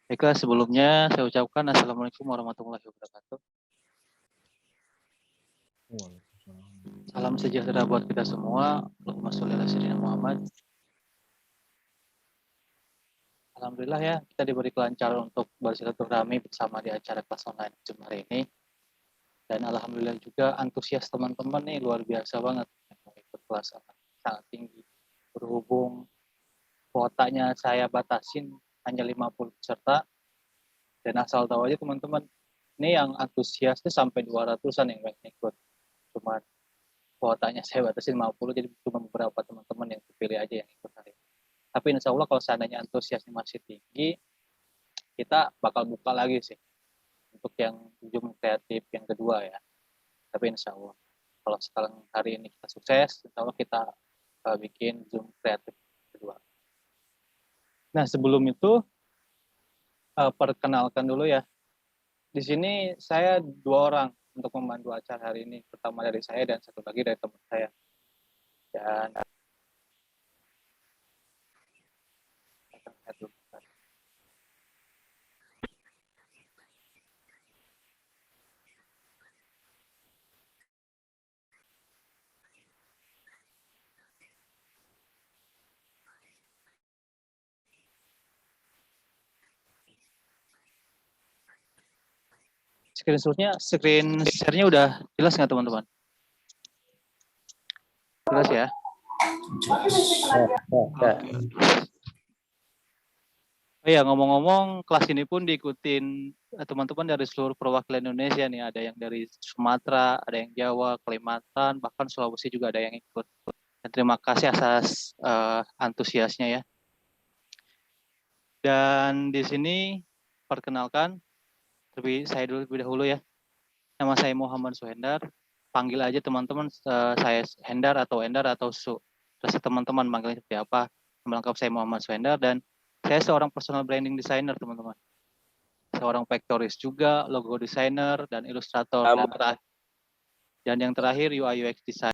Baiklah, sebelumnya saya ucapkan Assalamualaikum warahmatullahi wabarakatuh. Salam sejahtera buat kita semua. Allahumma sholli ala sayyidina Muhammad. Alhamdulillah ya, kita diberi kelancaran untuk bersilaturahmi bersama di acara kelas online Zoom hari ini. Dan alhamdulillah juga antusias teman-teman nih luar biasa banget yang ikut kelas sangat tinggi. Berhubung kuotanya saya batasin hanya 50 peserta, dan asal tahu aja teman-teman, ini yang antusiasnya sampai 200-an yang ikut. Cuma kuotanya saya batasin 50, jadi cuma beberapa teman-teman yang terpilih aja yang ikut hari ini. Tapi insya Allah kalau seandainya antusiasnya masih tinggi, kita bakal buka lagi sih untuk yang Zoom kreatif yang kedua ya. Tapi insya Allah kalau sekarang hari ini kita sukses, insya Allah kita bikin Zoom kreatif kedua. Nah sebelum itu perkenalkan dulu ya. Di sini saya 2 orang untuk memandu acara hari ini. Pertama dari saya dan satu lagi dari teman saya. Dan screen share-nya udah jelas nggak teman-teman? Jelas ya? Oke. Oh iya, ngomong-ngomong, kelas ini pun diikutin teman-teman dari seluruh perwakilan Indonesia nih. Ada yang dari Sumatera, ada yang Jawa, Kalimantan, bahkan Sulawesi juga ada yang ikut. Dan terima kasih atas antusiasnya ya. Dan di sini perkenalkan, saya dulu lebih dahulu ya. Nama saya Muhammad Suhendar. Panggil aja teman-teman saya Hendar atau Su. Terus teman-teman manggilnya seperti apa? Nama lengkap saya Muhammad Suhendar dan saya seorang personal branding designer teman-teman. Seorang vektoris juga, logo designer dan ilustrator. Dan yang terakhir UI UX design.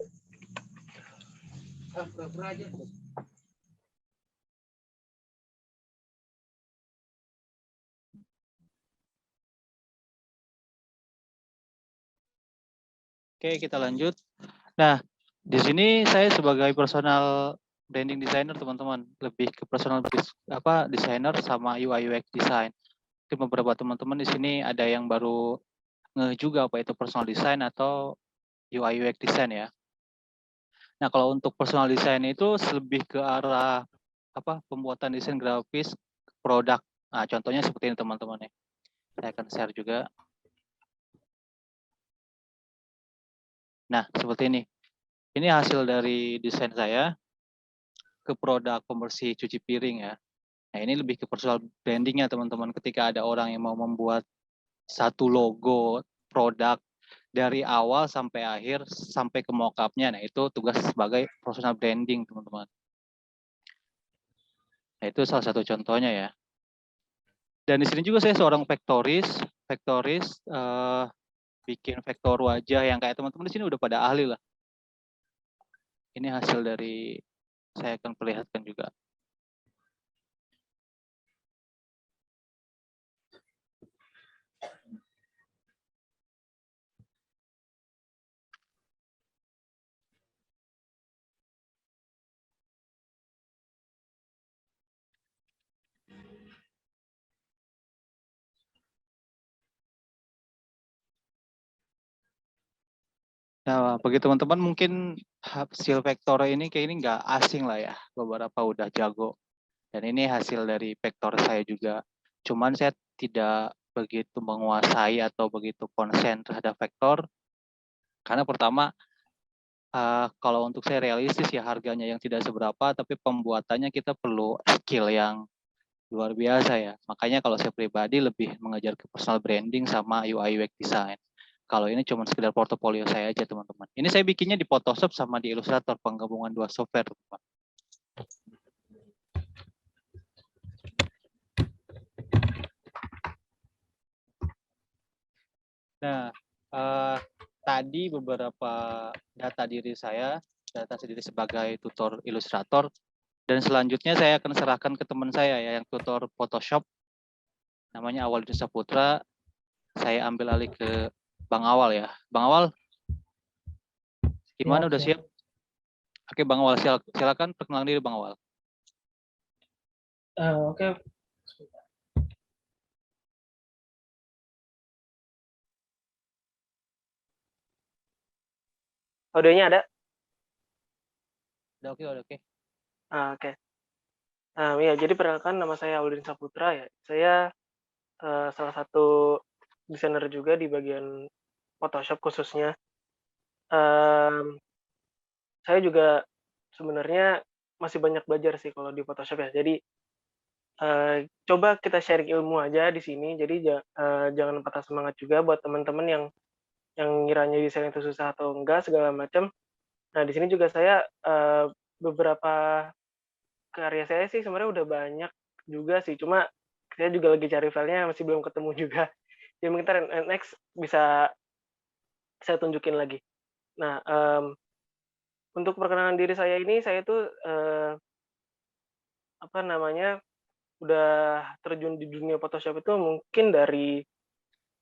Oke, kita lanjut. Nah, di sini saya sebagai personal branding designer teman-teman, lebih ke personal designer sama UI UX design. Di beberapa teman-teman di sini ada yang baru juga apa itu personal design atau UI UX design ya. Nah, kalau untuk personal design itu lebih ke arah pembuatan desain grafis produk. Nah, contohnya seperti ini teman-teman ya. Saya akan share juga. Nah, seperti ini. Ini hasil dari desain saya ke produk pembersih cuci piring ya. Nah, ini lebih ke personal brandingnya teman-teman. Ketika ada orang yang mau membuat satu logo produk dari awal sampai akhir sampai ke mock-up-nya, nah itu tugas sebagai personal branding teman-teman. Nah, itu salah satu contohnya ya. Dan di sini juga saya seorang vektoris bikin vektor wajah yang kayak teman-teman di sini udah pada ahli lah. Ini hasil dari saya akan perlihatkan juga. Nah, bagi teman-teman mungkin hasil vektor ini kayak ini nggak asing lah ya, beberapa udah jago. Dan ini hasil dari vektor saya juga. Cuman saya tidak begitu menguasai atau begitu konsen terhadap vektor. Karena pertama, kalau untuk saya realistis ya harganya yang tidak seberapa, tapi pembuatannya kita perlu skill yang luar biasa ya. Makanya kalau saya pribadi lebih mengejar ke personal branding sama UI UX design. Kalau ini cuma sekedar portofolio saya aja teman-teman. Ini saya bikinnya di Photoshop sama di Illustrator, penggabungan 2 software teman-teman. Nah, tadi beberapa data diri saya, data sendiri sebagai tutor Illustrator, dan selanjutnya saya akan serahkan ke teman saya ya yang tutor Photoshop. Namanya Awaludin Saputra. Saya ambil alih ke Bang Awal ya. Bang Awal, gimana udah siap? Oke, Bang Awal, silakan perkenalan diri Bang Awal. Oke. Audionya ada? Udah oke. Oke. Ya, jadi perkenalkan nama saya Audin Saputra ya. Saya salah satu desainer juga di bagian Photoshop khususnya. Em, saya juga sebenarnya masih banyak belajar sih kalau di Photoshop ya. Jadi coba kita sharing ilmu aja di sini. Jadi jangan patah semangat juga buat teman-teman yang ngiranya desain itu susah atau enggak segala macam. Nah, di sini juga saya beberapa karya saya sih sebenarnya udah banyak juga sih, cuma saya juga lagi cari filenya masih belum ketemu juga. Jadi mungkin entar next bisa saya tunjukin lagi. Nah, untuk perkenalan diri saya ini, saya tuh, apa namanya, udah terjun di dunia Photoshop itu mungkin dari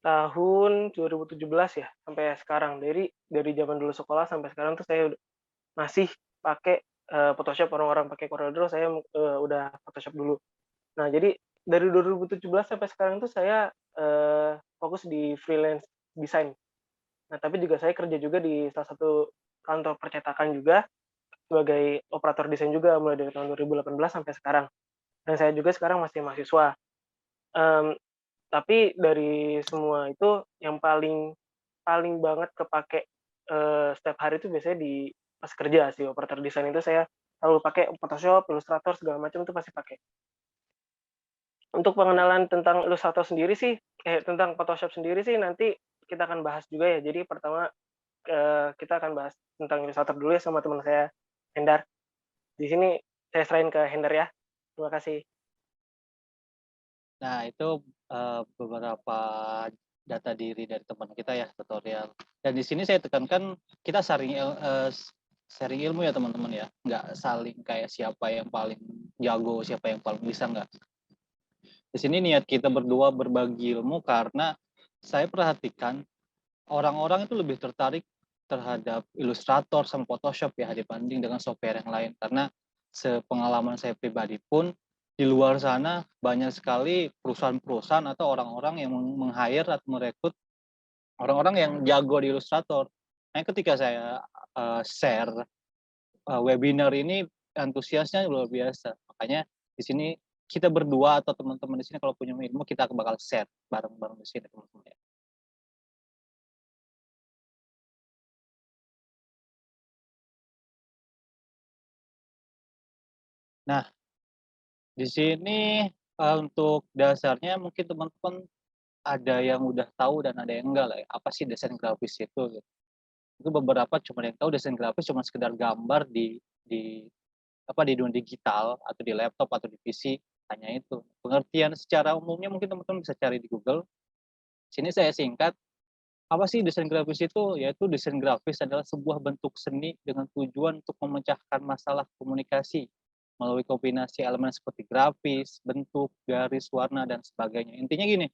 tahun 2017 ya, sampai sekarang. Dari zaman dulu sekolah sampai sekarang tuh saya masih pakai, Photoshop, orang-orang pakai Corel Draw, saya, udah Photoshop dulu. Nah, jadi dari 2017 sampai sekarang tuh saya, fokus di freelance desain. Nah, tapi juga saya kerja juga di salah satu kantor percetakan juga, sebagai operator desain juga mulai dari tahun 2018 sampai sekarang. Dan saya juga sekarang masih mahasiswa. Mmm, tapi dari semua itu yang paling paling banget kepake, setiap hari itu biasanya di pas kerja sih, operator desain itu saya selalu pakai Photoshop, Illustrator, segala macam itu pasti pakai. Untuk pengenalan tentang Illustrator sendiri sih, tentang Photoshop sendiri sih nanti kita akan bahas juga ya. Jadi pertama, kita akan bahas tentang Illustrator dulu ya sama teman saya, Hendar. Di sini saya serahin ke Hendar ya. Terima kasih. Nah, itu beberapa data diri dari teman kita ya, tutorial. Dan di sini saya tekankan kita sharing ilmu ya teman-teman ya, nggak saling kayak siapa yang paling jago, siapa yang paling bisa, nggak. Di sini niat kita berdua berbagi ilmu karena saya perhatikan orang-orang itu lebih tertarik terhadap Illustrator sama Photoshop ya dibanding dengan software yang lain, karena sepengalaman saya pribadi pun di luar sana banyak sekali perusahaan-perusahaan atau orang-orang yang meng-hire atau merekrut orang-orang yang jago di Illustrator. Nah, ketika saya share webinar ini, antusiasnya luar biasa. Makanya di sini kita berdua atau teman-teman di sini kalau punya ilmu kita bakal share bareng-bareng di sini teman-teman ya. Nah, di sini untuk dasarnya mungkin teman-teman ada yang udah tahu dan ada yang enggak lah ya. Apa sih desain grafis itu gitu. Itu beberapa cuma yang tahu desain grafis cuma sekedar gambar di di dunia digital atau di laptop atau di PC, hanya itu. Pengertian secara umumnya mungkin teman-teman bisa cari di Google. Sini saya singkat, apa sih desain grafis itu? Yaitu desain grafis adalah sebuah bentuk seni dengan tujuan untuk memecahkan masalah komunikasi melalui kombinasi elemen seperti grafis, bentuk, garis, warna, dan sebagainya. Intinya gini,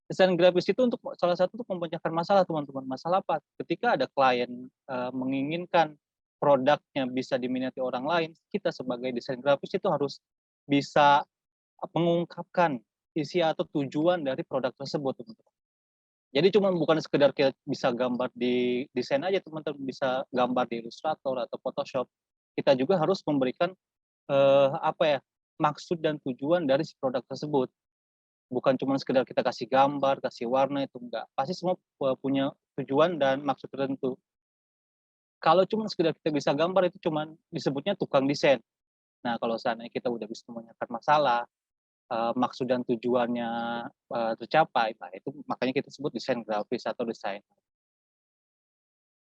desain grafis itu untuk salah satu untuk memecahkan masalah teman-teman. Masalah apa? Ketika ada klien menginginkan produknya bisa diminati orang lain, kita sebagai desain grafis itu harus bisa mengungkapkan isi atau tujuan dari produk tersebut, teman-teman. Jadi cuma bukan sekedar kita bisa gambar di desain aja, teman-teman bisa gambar di Illustrator atau Photoshop. Kita juga harus memberikan maksud dan tujuan dari si produk tersebut. Bukan cuma sekedar kita kasih gambar, kasih warna, itu enggak. Pasti semua punya tujuan dan maksud tertentu. Kalau cuma sekedar kita bisa gambar itu cuma disebutnya tukang desain. Nah, kalau seandainya kita udah bisa menyiapkan masalah, maksud dan tujuannya tercapai, nah itu makanya kita sebut desain grafis atau desain.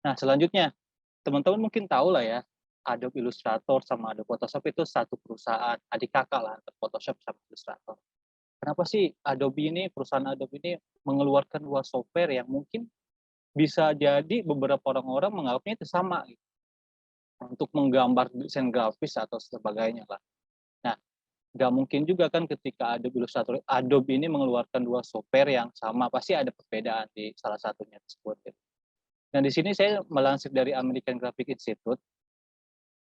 Nah, selanjutnya teman-teman mungkin tahu lah ya, Adobe Illustrator sama Adobe Photoshop itu satu perusahaan, adik kakak lah, Photoshop sama Illustrator. Kenapa sih perusahaan Adobe ini mengeluarkan dua software yang mungkin bisa jadi beberapa orang-orang menganggapnya itu sama gitu, untuk menggambar desain grafis atau sebagainya lah. Nah, Nggak mungkin juga kan ketika Adobe ini mengeluarkan 2 software yang sama, pasti ada perbedaan di salah satunya tersebut gitu. Dan di sini saya melansir dari American Graphic Institute,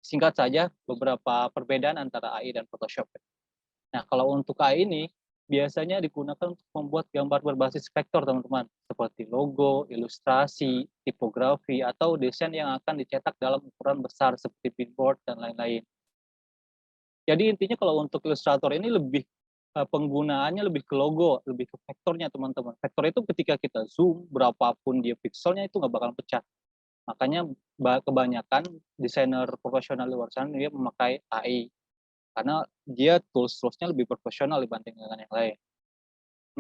singkat saja beberapa perbedaan antara AI dan Photoshop. Nah, kalau untuk AI ini biasanya digunakan untuk membuat gambar berbasis vektor, teman-teman, seperti logo, ilustrasi, tipografi, atau desain yang akan dicetak dalam ukuran besar seperti billboard dan lain-lain. Jadi intinya kalau untuk Illustrator ini penggunaannya lebih ke logo, lebih ke vektornya, teman-teman. Vektor itu ketika kita zoom, berapapun dia pikselnya itu nggak bakal pecah. Makanya kebanyakan desainer profesional di luar sana dia memakai AI, karena dia tools-nya lebih profesional dibanding dengan yang lain.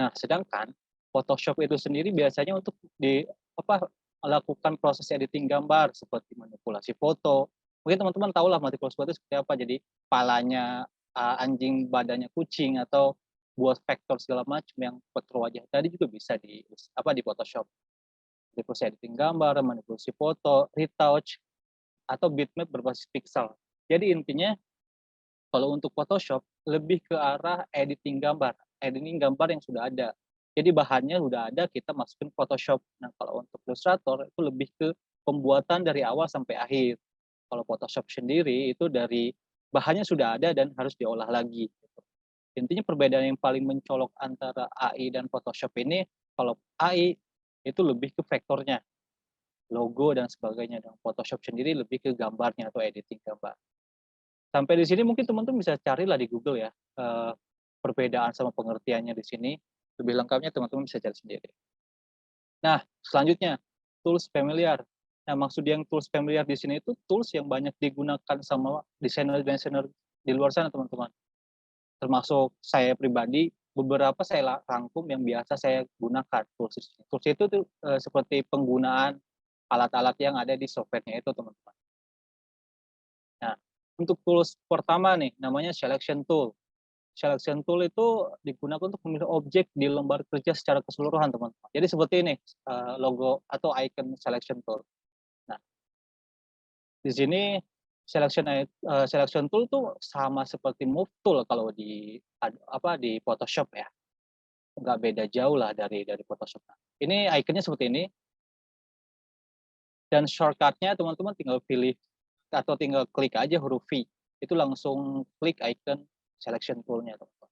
Nah, sedangkan Photoshop itu sendiri biasanya untuk melakukan proses editing gambar seperti manipulasi foto. Mungkin teman-teman tahu lah manipulasi foto seperti apa. Jadi kepalanya anjing, badannya kucing, atau buat vektor segala macam yang vektor wajah tadi juga bisa di Photoshop. Di proses editing gambar, manipulasi foto, retouch, atau bitmap berbasis pixel. Jadi intinya kalau untuk Photoshop lebih ke arah editing gambar yang sudah ada. Jadi bahannya sudah ada, kita masukin Photoshop. Nah, kalau untuk Illustrator itu lebih ke pembuatan dari awal sampai akhir. Kalau Photoshop sendiri itu dari bahannya sudah ada dan harus diolah lagi gitu. Intinya perbedaan yang paling mencolok antara AI dan Photoshop ini, kalau AI itu lebih ke vektornya, logo dan sebagainya, dan Photoshop sendiri lebih ke gambarnya atau editing gambar. Sampai di sini mungkin teman-teman bisa carilah di Google ya, perbedaan sama pengertiannya di sini. Lebih lengkapnya teman-teman bisa cari sendiri. Nah, selanjutnya tools familiar. Nah, maksud yang tools familiar di sini itu tools yang banyak digunakan sama desainer-desainer di luar sana, teman-teman. Termasuk saya pribadi, beberapa saya rangkum yang biasa saya gunakan tools ini. Tools itu tuh, seperti penggunaan alat-alat yang ada di software-nya itu, teman-teman. Nah, untuk tools pertama nih, namanya selection tool. Selection tool itu digunakan untuk memilih objek di lembar kerja secara keseluruhan, teman-teman. Jadi seperti ini, logo atau icon selection tool. Nah, di sini selection tool tuh sama seperti move tool kalau di Photoshop ya. Nggak beda jauh lah dari Photoshop. Nah, ini ikonnya seperti ini, dan shortcut-nya teman-teman tinggal pilih atau tinggal klik aja huruf V. Itu langsung klik icon selection tool-nya, teman-teman.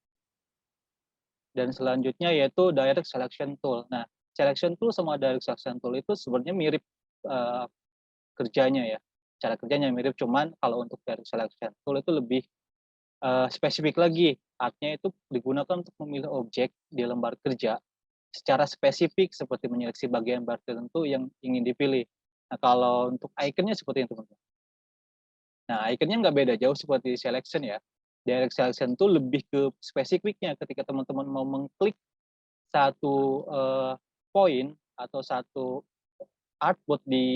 Dan selanjutnya yaitu direct selection tool. Nah, selection tool sama direct selection tool itu sebenarnya mirip kerjanya ya. Cara kerjanya mirip, cuman kalau untuk direct selection tool itu lebih spesifik lagi. Artinya itu digunakan untuk memilih objek di lembar kerja secara spesifik seperti menyeleksi bagian bar tertentu yang ingin dipilih. Nah, kalau untuk ikonnya seperti itu, teman-teman. Nah, ikonnya nggak beda jauh seperti selection ya. Direct selection tool lebih ke spesifiknya ketika teman-teman mau mengklik satu poin atau satu artboard di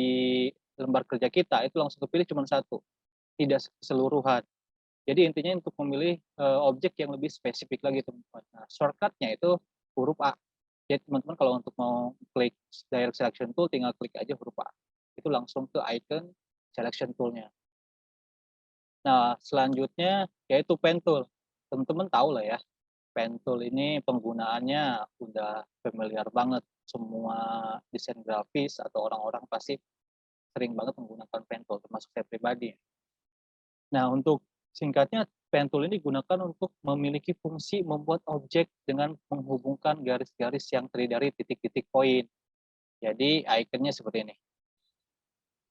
lembar kerja kita, itu langsung kepilih cuma satu, tidak keseluruhan. Jadi intinya untuk memilih objek yang lebih spesifik lagi, teman-teman. Nah, shortcut-nya itu huruf A. Jadi teman-teman kalau untuk mau klik direct selection tool tinggal klik aja huruf A. Itu langsung ke icon selection tool-nya. Nah, selanjutnya yaitu pen tool. Teman-teman tahu lah ya, pen tool ini penggunaannya udah familiar banget. Semua desain grafis atau orang-orang pasti sering banget menggunakan pen tool, termasuk saya pribadi. Nah, untuk singkatnya, pen tool ini digunakan untuk memiliki fungsi membuat objek dengan menghubungkan garis-garis yang terdiri dari titik-titik poin. Jadi, ikonnya seperti ini.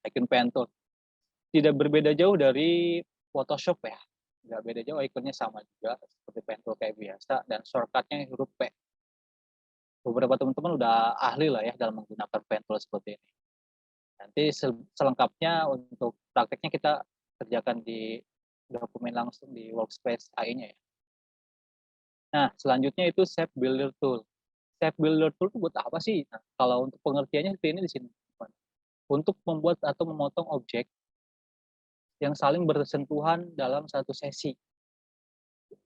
Icon pen tool. Tidak berbeda jauh dari Photoshop ya. Nggak beda jauh, ikonnya sama juga seperti pen tool kayak biasa, dan shortcut-nya huruf P. Beberapa teman-teman udah ahli lah ya dalam menggunakan pen tool seperti ini. Nanti selengkapnya untuk prakteknya kita kerjakan di dokumen langsung di workspace AI-nya ya. Nah, selanjutnya itu Shape Builder Tool. Shape Builder Tool itu buat apa sih? Nah, kalau untuk pengertiannya seperti ini di sini. Untuk membuat atau memotong objek yang saling bersentuhan dalam satu sesi.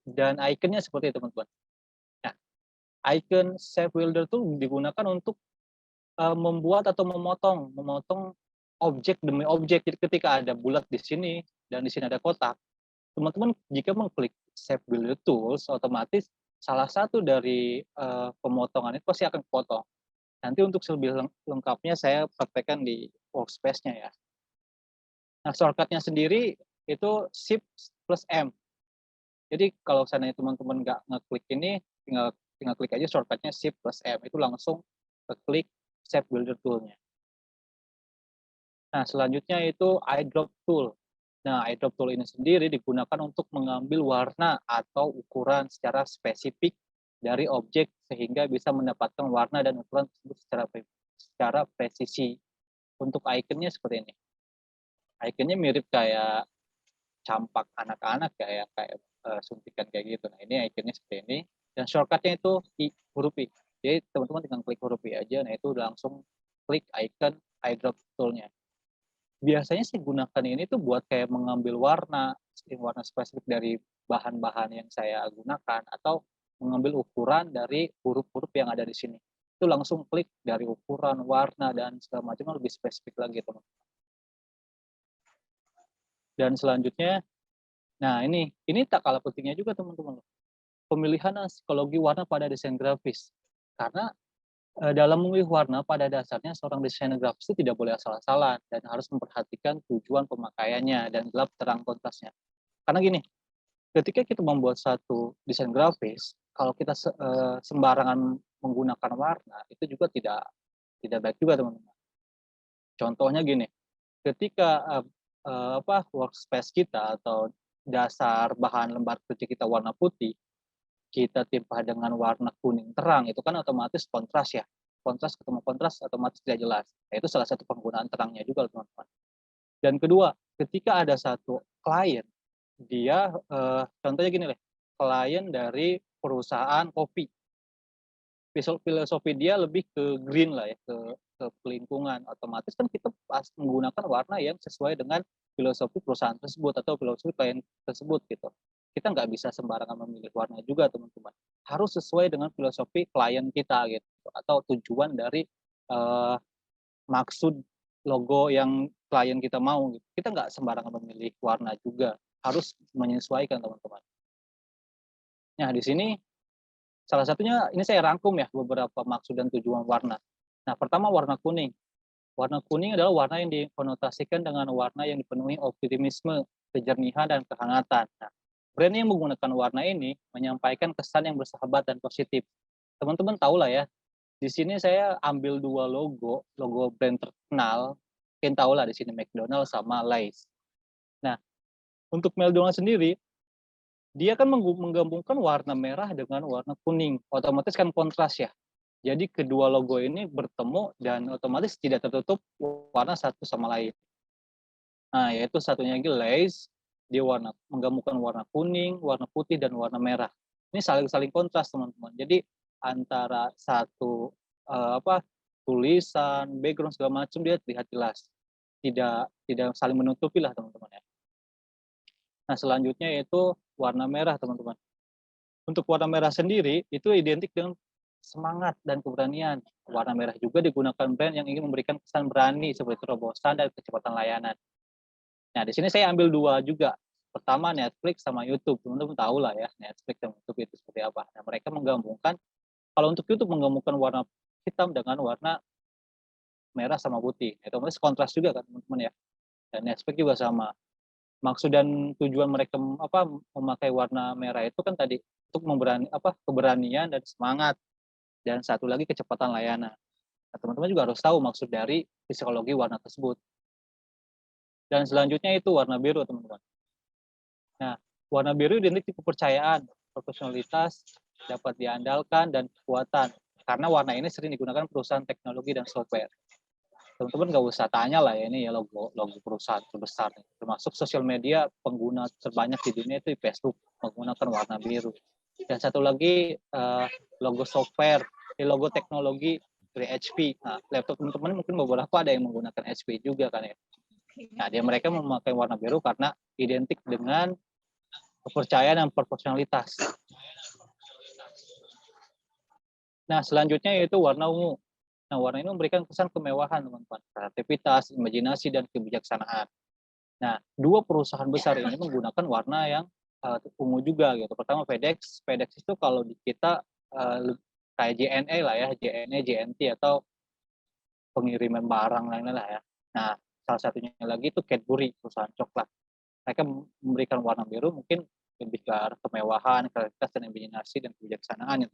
Dan ikonnya seperti itu, teman-teman. Nah, icon Shape Builder Tool digunakan untuk membuat atau memotong objek demi objek. Jadi ketika ada bulat di sini dan di sini ada kotak, teman-teman jika mengklik Save Builder Tools, otomatis salah satu dari pemotongan itu pasti akan kepotong. Nanti untuk lebih lengkapnya saya praktekkan di workspace-nya ya. Nah, shortcut-nya sendiri itu Shift plus M. Jadi kalau seandainya teman-teman nggak ngeklik ini, tinggal tinggal klik aja shortcut-nya Shift plus M, itu langsung klik Save Builder Tool-nya. Nah, selanjutnya itu eyedrop tool. Nah, eyedrop tool ini sendiri digunakan untuk mengambil warna atau ukuran secara spesifik dari objek sehingga bisa mendapatkan warna dan ukuran tersebut secara presisi. Untuk ikonnya seperti ini. Ikonnya mirip kayak campak anak-anak kayak suntikan kayak gitu. Nah, ini ikonnya seperti ini dan shortcut-nya itu huruf I. Jadi teman-teman tinggal klik huruf I aja, nah itu langsung klik icon eyedrop tool-nya. Biasanya saya gunakan ini tuh buat kayak mengambil warna spesifik dari bahan-bahan yang saya gunakan atau mengambil ukuran dari huruf-huruf yang ada di sini. Itu langsung klik dari ukuran, warna dan segala macam lebih spesifik lagi, teman-teman. Dan selanjutnya, nah ini tak kalah pentingnya juga, teman-teman. Pemilihan psikologi warna pada desain grafis. Karena dalam memilih warna pada dasarnya seorang desainer grafis itu tidak boleh asal-asalan dan harus memperhatikan tujuan pemakaiannya dan gelap terang kontrasnya. Karena gini, ketika kita membuat satu desain grafis, kalau kita sembarangan menggunakan warna itu juga tidak baik juga, teman-teman. Contohnya gini, ketika workspace kita atau dasar bahan lembar kerja kita warna putih, kita timpa dengan warna kuning terang, itu kan otomatis kontras ya. Kontras ketemu kontras otomatis tidak jelas. Nah, itu salah satu penggunaan terangnya juga, teman-teman. Dan kedua, ketika ada satu klien, dia contohnya gini deh, klien dari perusahaan kopi. Filosofi dia lebih ke green lah ya, ke lingkungan. Otomatis kan kita pas menggunakan warna yang sesuai dengan filosofi perusahaan tersebut atau filosofi klien tersebut gitu. Kita nggak bisa sembarangan memilih warna juga, teman-teman. Harus sesuai dengan filosofi klien kita gitu atau tujuan dari maksud logo yang klien kita mau gitu. Kita nggak sembarangan memilih warna juga, harus menyesuaikan, teman-teman. Nah, di sini salah satunya ini saya rangkum ya beberapa maksud dan tujuan warna. Nah, pertama warna kuning. Warna kuning adalah warna yang dikonotasikan dengan warna yang dipenuhi optimisme, kejernihan, dan kehangatan. Nah, brand yang menggunakan warna ini menyampaikan kesan yang bersahabat dan positif. Teman-teman tahu lah ya, di sini saya ambil dua logo brand terkenal, mungkin tahu lah di sini McDonald's sama Lay's. Nah, untuk McDonald's sendiri, dia kan menggabungkan warna merah dengan warna kuning, otomatis kan kontras ya. Jadi kedua logo ini bertemu dan otomatis tidak tertutup warna satu sama lain. Nah, yaitu satunya lagi Lay's, dia menggabungkan warna kuning, warna putih, dan warna merah. Ini saling kontras, teman-teman. Jadi antara satu tulisan, background segala macam dia terlihat jelas. Tidak saling menutupi lah, teman-teman ya. Nah, selanjutnya yaitu warna merah, teman-teman. Untuk warna merah sendiri itu identik dengan semangat dan keberanian. Warna merah juga digunakan brand yang ingin memberikan kesan berani seperti terobosan dan kecepatan layanan. Nah, di sini saya ambil dua juga. Pertama Netflix sama YouTube. Teman-teman tahu lah ya Netflix dan YouTube itu seperti apa. Nah, mereka menggabungkan, kalau untuk YouTube menggabungkan warna hitam dengan warna merah sama putih. Itu otomatis kontras juga kan, teman-teman ya. Dan Netflix juga sama. Maksud dan tujuan mereka memakai warna merah itu kan tadi untuk keberanian dan semangat, dan satu lagi kecepatan layanan. Nah, teman-teman juga harus tahu maksud dari psikologi warna tersebut. Dan selanjutnya itu warna biru, teman-teman. Nah, warna biru identik kepercayaan, profesionalitas, dapat diandalkan, dan kekuatan. Karena warna ini sering digunakan perusahaan teknologi dan software. Teman-teman nggak usah tanya lah ya, ini ya logo perusahaan terbesar, termasuk sosial media pengguna terbanyak di dunia itu di Facebook menggunakan warna biru. Dan satu lagi logo software, logo teknologi dari HP. Nah, laptop teman-teman mungkin beberapa ada yang menggunakan HP juga kan ya. Nah, mereka memakai warna biru karena identik dengan kepercayaan dan proporsionalitas. Nah, selanjutnya yaitu warna ungu. Nah, warna ini memberikan kesan kemewahan, teman-teman, kreativitas, imajinasi, dan kebijaksanaan. Nah, 2 perusahaan besar ini menggunakan warna yang, ungu juga gitu. Pertama FedEx. FedEx itu kalau di kita, kayak JNE lah ya, JNE, JNT atau pengiriman barang lain-lain lah ya. Nah, salah satunya lagi itu Cadbury, perusahaan coklat. Mereka memberikan warna biru mungkin lebih ke arah kemewahan, kreativitas, dan imajinasi dan kebijaksanaan ya.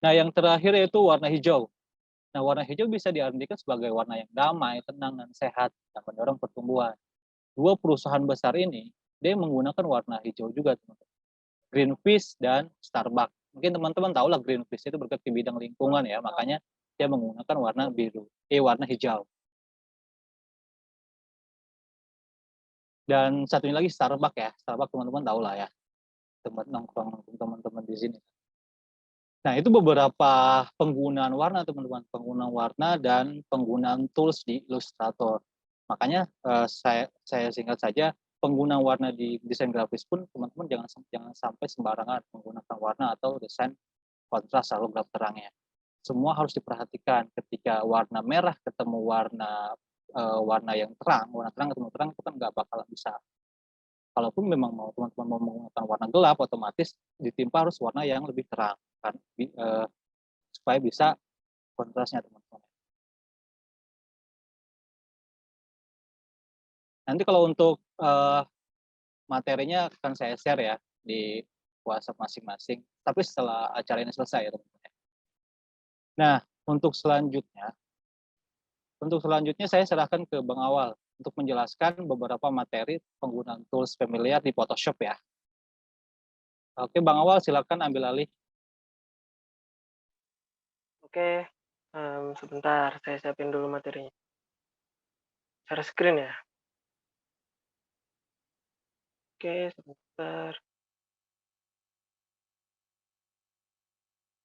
Nah, yang terakhir yaitu warna hijau. Nah, warna hijau bisa diartikan sebagai warna yang damai, tenang, dan sehat, yang mendorong pertumbuhan. 2 perusahaan besar ini, dia menggunakan warna hijau juga, teman-teman. Greenpeace dan Starbucks. Mungkin teman-teman tahu lah Greenpeace itu bergerak di bidang lingkungan ya, makanya dia menggunakan warna hijau. Dan satunya lagi Starbucks ya, Starbucks teman-teman tahu lah ya, tempat nongkrong teman-teman di sini. Nah, itu beberapa penggunaan warna, teman-teman. Penggunaan warna dan penggunaan tools di Illustrator. Makanya saya singkat saja, penggunaan warna di desain grafis pun teman-teman jangan sampai sembarangan menggunakan warna atau desain kontras atau gelap terangnya. Semua harus diperhatikan. Ketika warna merah ketemu warna yang terang, warna terang ketemu terang itu kan nggak bakalan bisa. Kalaupun memang teman-teman mau menggunakan warna gelap, otomatis ditimpa harus warna yang lebih terang kan, supaya bisa kontrasnya, teman-teman. Nanti kalau untuk materinya akan saya share ya di WhatsApp masing-masing, tapi setelah acara ini selesai ya, teman-teman. Nah, untuk selanjutnya saya serahkan ke Bang Awal untuk menjelaskan beberapa materi penggunaan tools familiar di Photoshop ya. Oke, Bang Awal silakan ambil alih. Oke, sebentar saya siapin dulu materinya. Share screen ya? Oke, sebentar.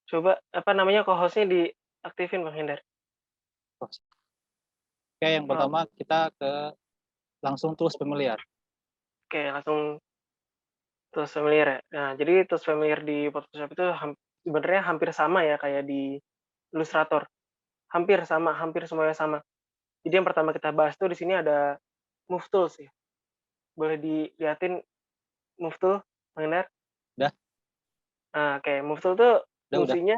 Coba, apa namanya, co-host-nya diaktifin Bang Hindar. Oke, yang Oh, pertama kita langsung tools familiar. oke, langsung tools familiar ya. Nah, jadi tools familiar di Photoshop itu sebenarnya hampir sama ya kayak di Illustrator. Hampir sama, hampir semuanya sama. Jadi yang pertama kita bahas tuh di sini ada Move Tools ya. Boleh dilihatin Move Tool, Bang Hindar? Udah, Nah, oke, Move Tool tuh udah. fungsinya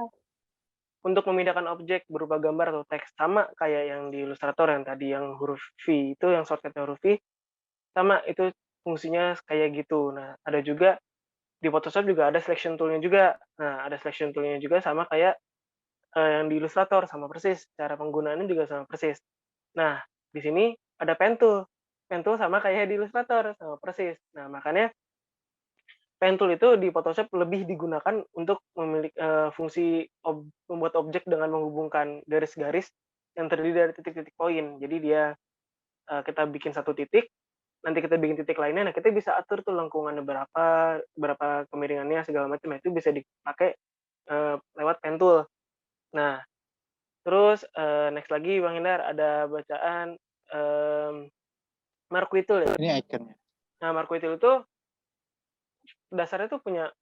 untuk memindahkan objek berupa gambar atau teks, sama kayak yang di Illustrator yang tadi yang huruf V itu, yang shortcut-nya huruf V, sama itu fungsinya kayak gitu. Nah, ada juga di Photoshop juga ada selection tool-nya juga. Nah, ada selection tool-nya juga sama kayak, yang di Illustrator, sama persis, cara penggunaannya juga sama persis. Nah, di sini ada pen tool. Pen tool sama kayak di Illustrator, sama persis. Nah, makanya pen tool itu di Photoshop lebih digunakan untuk fungsi membuat objek dengan menghubungkan garis-garis yang terdiri dari titik-titik poin. Jadi dia, kita bikin satu titik, nanti kita bikin titik lainnya, nah kita bisa atur tuh lengkungannya berapa kemiringannya segala macam. Nah, itu bisa dipakai, lewat pen tool. Nah, terus, next lagi Bang Hindar ada bacaan, Marquee Tool ya. Ini ikonnya. Nah, Marquee Tool itu dasarnya tuh punya,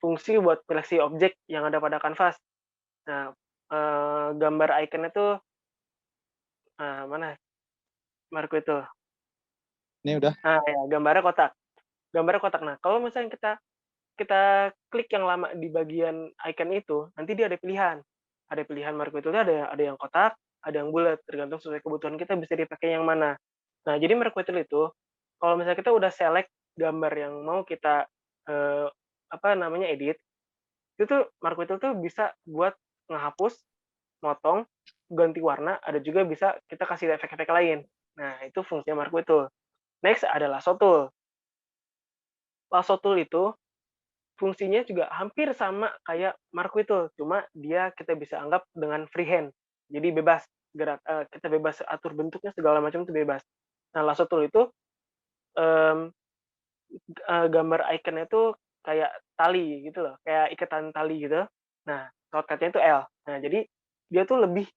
fungsi buat seleksi objek yang ada pada kanvas. Nah, gambar ikonnya tuh, mana Marquee Tool? Ini udah. Nah, ya, gambarnya kotak. Gambarnya kotak. Nah, kalau misalnya kita kita klik yang lama di bagian icon itu, nanti dia ada pilihan. Ada pilihan Marquee Tool-nya ada yang kotak, ada yang bulat, tergantung sesuai kebutuhan kita bisa dipakai yang mana. Nah, jadi Marquee Tool itu, kalau misalnya kita udah select gambar yang mau kita, eee, apa namanya, edit, itu tuh Marquee Tool tuh bisa buat ngehapus, motong, ganti warna, ada juga bisa kita kasih efek-efek lain. Nah, itu fungsinya Marquee Tool. Next ada Lasso Tool. Lasso Tool itu fungsinya juga hampir sama kayak Marquee Tool, cuma dia kita bisa anggap dengan freehand. Jadi bebas kita bebas atur bentuknya segala macam itu bebas. Nah, Lasso Tool itu, mmm, gambar ikonnya itu kayak tali gitu loh, kayak ikatan tali gitu. Nah, shortcut-nya itu L. Nah, jadi dia tuh lebih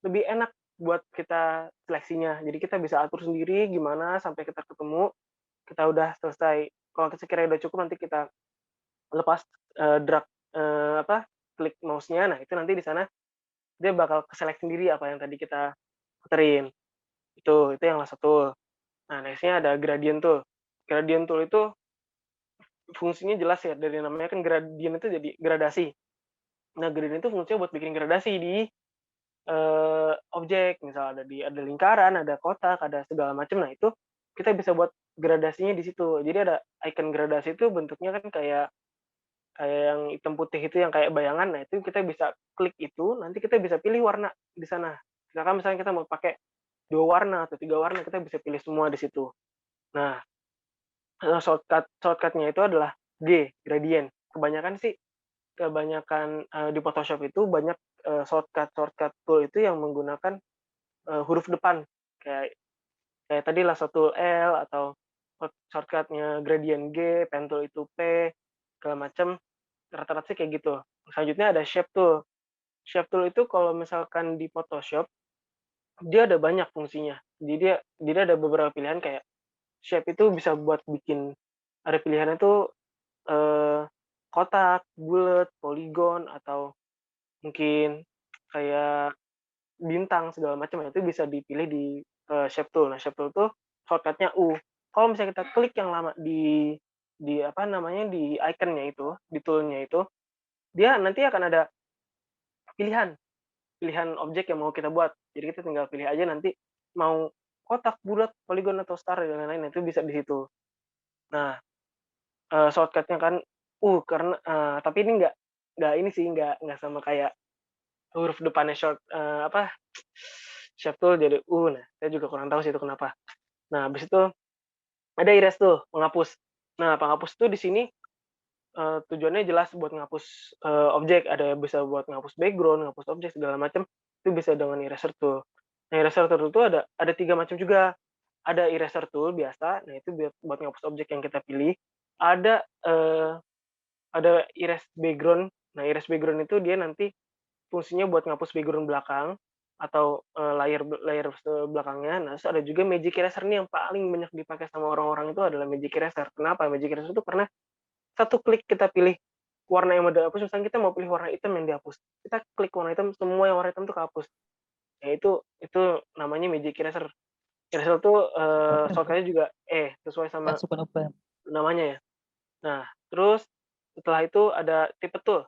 lebih enak buat kita seleksinya. Jadi kita bisa atur sendiri gimana sampai kita ketemu, kita udah selesai. Kalau sekiranya udah cukup nanti kita lepas, drag, klik mouse-nya, nah itu nanti di sana dia bakal ke-select sendiri apa yang tadi kita puterin. Itu yang lasso tool. Nah, next-nya ada gradient tool. Gradient tool itu fungsinya jelas ya, dari namanya kan gradient itu jadi gradasi. Nah, gradient itu fungsinya buat bikin gradasi di objek, misal ada lingkaran, ada kotak, ada segala macam. Nah, itu kita bisa buat gradasinya di situ. Jadi ada icon gradasi itu bentuknya kan kayak kayak yang hitam putih itu yang kayak bayangan. Nah, itu kita bisa klik itu, nanti kita bisa pilih warna di sana. Misalnya kita mau pakai 2 warna atau 3 warna, kita bisa pilih semua di situ. Nah, shortcut-nya itu adalah G, gradient. Kebanyakan di Photoshop itu banyak, shortcut tool itu yang menggunakan, huruf depan. Kayak kayak tadi lasso tool L atau shortcut-nya gradient G, pen tool itu P, segala macam, rata-rata sih kayak gitu. Selanjutnya ada shape tool. Shape tool itu kalau misalkan di Photoshop, dia ada banyak fungsinya. Jadi ada beberapa pilihan kayak shape itu bisa buat bikin ada pilihannya tuh, eee, kotak, bulat, poligon, atau mungkin kayak bintang segala macam. Nah, itu bisa dipilih di, shape tool. Nah, shape tool tuh shortcut-nya U. Kalau misalnya kita klik yang lama di apa namanya, di icon-nya itu, di tool-nya itu, dia nanti akan ada pilihan pilihan objek yang mau kita buat. Jadi kita tinggal pilih aja nanti mau kotak, bulat, poligon, atau star dan lain-lain. Nah, itu bisa di situ. Nah, shortcut-nya kan karena tapi ini nggak ini sih, nggak sama kayak huruf depannya shape tool jadi U. Nah, saya juga kurang tahu sih itu kenapa. Nah, habis itu ada erase tuh, penghapus. Nah, penghapus tuh di sini, tujuannya jelas buat ngapus, objek, ada bisa buat ngapus background, ngapus objek segala macam, itu bisa dengan eraser tool. Nah, eraser tool itu ada 3 macam juga. Ada eraser tool biasa, nah itu buat ngapus objek yang kita pilih. Ada, erase background. Nah, erase background itu dia nanti fungsinya buat ngapus background belakang atau, layar belakangnya. Nah, terus ada juga magic eraser nih yang paling banyak dipakai sama orang-orang itu adalah magic eraser. Kenapa magic eraser itu? Karena satu klik kita pilih warna yang mau dihapus, misalnya kita mau pilih warna hitam yang dihapus, kita klik warna hitam, semua yang warna hitam tuh kehapus. Ya itu namanya magic eraser. Eraser tuh, Open, Bro. shortcut-nya juga E, sesuai sama Open, open. namanya ya. Nah, terus setelah itu ada tipe tool.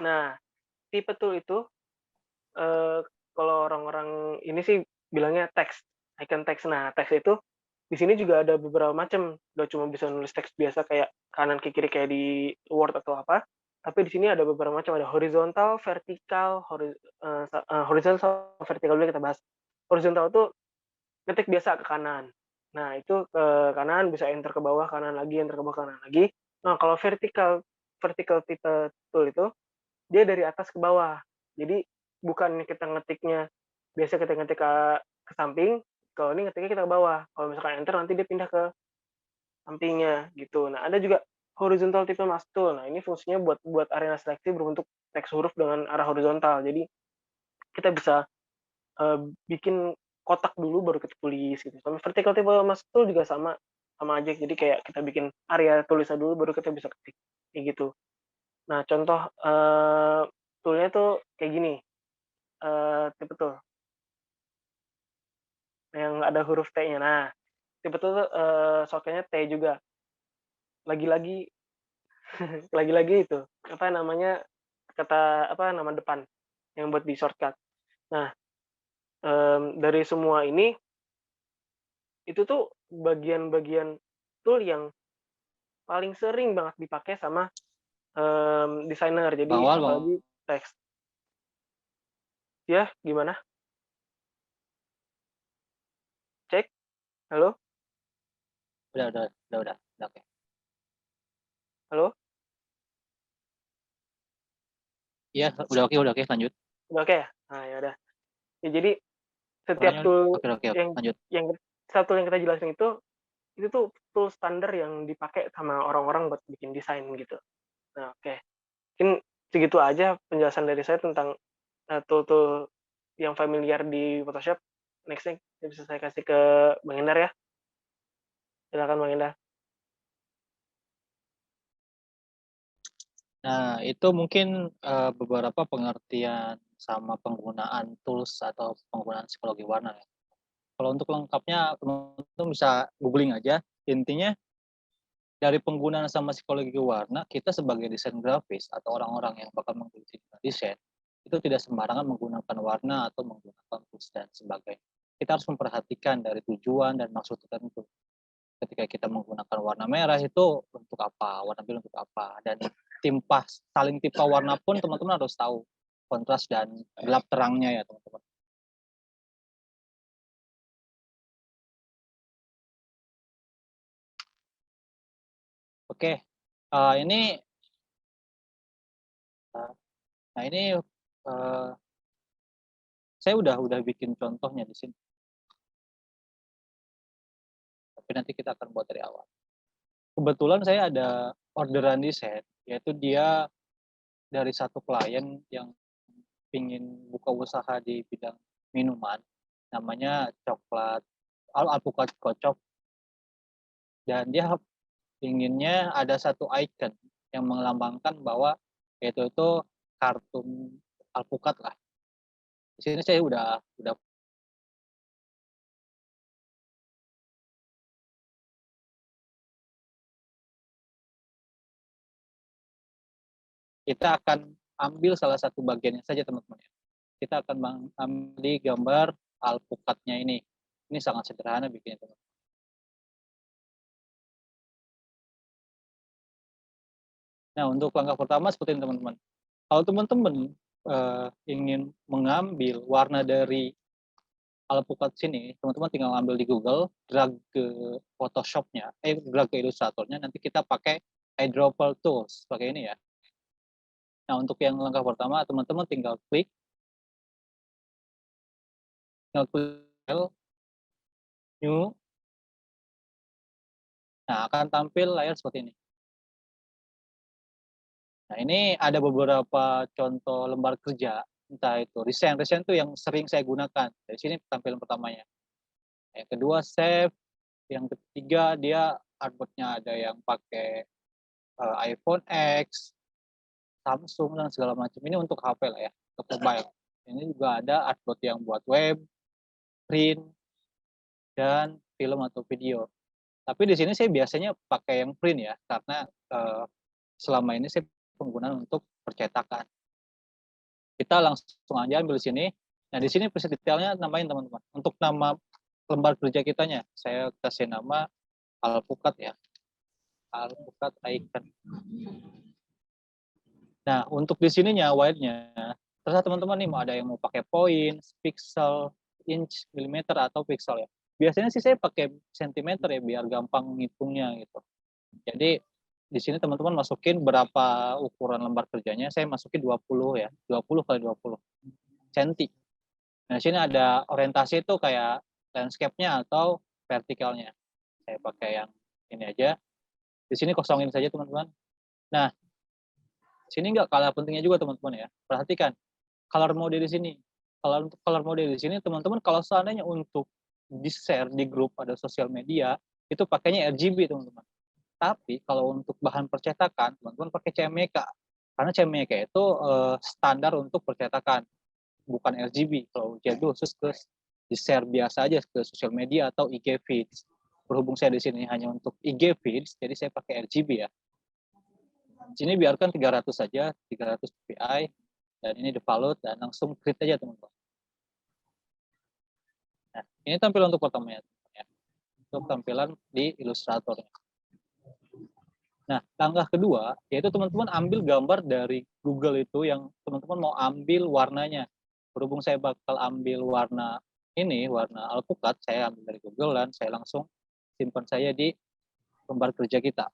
Nah, tipe tool itu, eee, kalau orang-orang ini sih bilangnya teks, icon teks. Nah, teks itu di sini juga ada beberapa macam, nggak cuma bisa nulis teks biasa kayak kanan ke kiri kayak di Word atau apa, tapi di sini ada beberapa macam, ada horizontal, vertikal, horizontal, vertikal dulu kita bahas. Horizontal tuh ngetik biasa ke kanan. Nah, itu ke kanan bisa enter ke bawah, kanan lagi, enter ke bawah, kanan lagi. Nah, kalau vertikal vertikal tipe tool itu dia dari atas ke bawah. Jadi bukannya kita ngetiknya biasa kita ngetik ke samping, kalau ini ngetiknya kita ke bawah. Kalau misalkan enter nanti dia pindah ke sampingnya gitu. Nah, ada juga horizontal tipe mask tool. Nah, ini fungsinya buat buat arena seleksi berbentuk teks huruf dengan arah horizontal. Jadi kita bisa, bikin kotak dulu baru kita tulis gitu. Sama vertical tipe mask tool juga sama sama aja. Jadi kayak kita bikin area tulisnya dulu baru kita bisa ketik, kayak gitu. Nah, contoh, tool-nya tuh kayak gini, tipe tool yang ada huruf T-nya. Nah, tipe tool tuh, shortcut-nya T juga. Lagi-lagi lagi-lagi itu, apa namanya, nama depan yang buat di shortcut. Nah, dari semua ini, itu tuh bagian-bagian tool yang paling sering banget dipakai sama, desainer. Bang Jadi Wal, Bang. apalagi teks. Ya, gimana? Cek? Halo? Udah, oke. Halo? Iya, udah oke, lanjut. Udah oke ya? Nah, ya udah. Ya jadi setiap Suaranya tool oke, yang lanjut. yang satu yang kita jelasin itu tuh tool standar yang dipakai sama orang-orang buat bikin desain gitu. Nah, oke. Mungkin segitu aja penjelasan dari saya tentang, tool-tool yang familiar di Photoshop. Next-nya bisa saya kasih ke Bang Endar ya. Silakan Bang Endar. Nah, itu mungkin beberapa pengertian sama penggunaan tools atau penggunaan psikologi warna ya. Kalau untuk lengkapnya teman-teman bisa googling aja. Intinya dari penggunaan sama psikologi warna, kita sebagai desain grafis atau orang-orang yang bakal menggeluti desain, itu tidak sembarangan menggunakan warna atau menggunakan tools dan sebagainya. Kita harus memperhatikan dari tujuan dan maksud tertentu. Ketika kita menggunakan warna merah itu untuk apa, warna biru untuk apa, dan saling timpa warna pun teman-teman harus tahu kontras dan gelap terangnya ya teman-teman. Oke, ini nah ini saya udah bikin contohnya di sini. Tapi nanti kita akan buat dari awal. Kebetulan saya ada orderan desain, yaitu dia dari satu klien yang ingin buka usaha di bidang minuman, namanya coklat alpukat kocok, dan dia inginnya ada satu icon yang melambangkan bahwa yaitu itu kartun alpukat lah. Di sini saya udah kita akan ambil salah satu bagiannya saja teman-teman ya. Kita akan mengambil gambar alpukatnya ini. Ini sangat sederhana bikinnya teman-teman. Nah, untuk langkah pertama seperti ini teman-teman. Kalau teman-teman ingin mengambil warna dari alpukat sini, teman-teman tinggal ambil di Google, drag ke Photoshop-nya, drag ke Illustrator-nya, nanti kita pakai eyedropper tools, pakai ini ya. Nah, untuk yang langkah pertama, teman-teman tinggal klik new. Nah, akan tampil layar seperti ini. Nah, ini ada beberapa contoh lembar kerja, entah itu resign itu yang sering saya gunakan. Dari sini tampilan pertamanya. Yang kedua save, yang ketiga dia artboard-nya ada yang pakai iPhone X, Samsung dan segala macam. Ini untuk HP lah ya, untuk mobile. Ini juga ada artboard yang buat web, print, dan film atau video. Tapi di sini saya biasanya pakai yang print ya, karena selama ini saya penggunaan untuk percetakan. Kita langsung aja ambil di sini. Nah, di sini preset detailnya namain teman-teman. Untuk nama lembar kerja kitanya, saya kasih nama alpukat ya. Alpukat icon. Nah, untuk di sininya wide-nya, terserah teman-teman nih mau ada yang mau pakai poin, pixel, inch, milimeter atau pixel ya. Biasanya sih saya pakai sentimeter ya biar gampang ngitungnya gitu. Jadi di sini teman-teman masukin berapa ukuran lembar kerjanya, saya masukin 20 ya, 20 kali 20 cm. Nah, di sini ada orientasi itu kayak landscape-nya atau vertikalnya. Saya pakai yang ini aja. Di sini kosongin saja teman-teman. Nah, sini nggak kalah pentingnya juga teman-teman ya. Perhatikan color mode di sini. Kalau untuk color mode di sini teman-teman kalau seandainya untuk di-share di grup ada sosial media itu pakainya RGB teman-teman. Tapi kalau untuk bahan percetakan teman-teman pakai CMYK. Karena CMYK itu standar untuk percetakan, bukan RGB. Kalau jadi khusus ke di-share biasa aja ke sosial media atau IG feeds. Berhubung saya di sini hanya untuk IG feeds, jadi saya pakai RGB ya. Sini biarkan 300 saja, 300 ppi, dan ini default, dan langsung create aja teman-teman. Nah, ini tampilan untuk pertamanya, ya. Untuk tampilan di Illustrator. Nah, langkah kedua, yaitu teman-teman ambil gambar dari Google itu yang teman-teman mau ambil warnanya. Berhubung saya bakal ambil warna ini, warna alpukat, saya ambil dari Google dan saya langsung simpan saya di lembar kerja kita.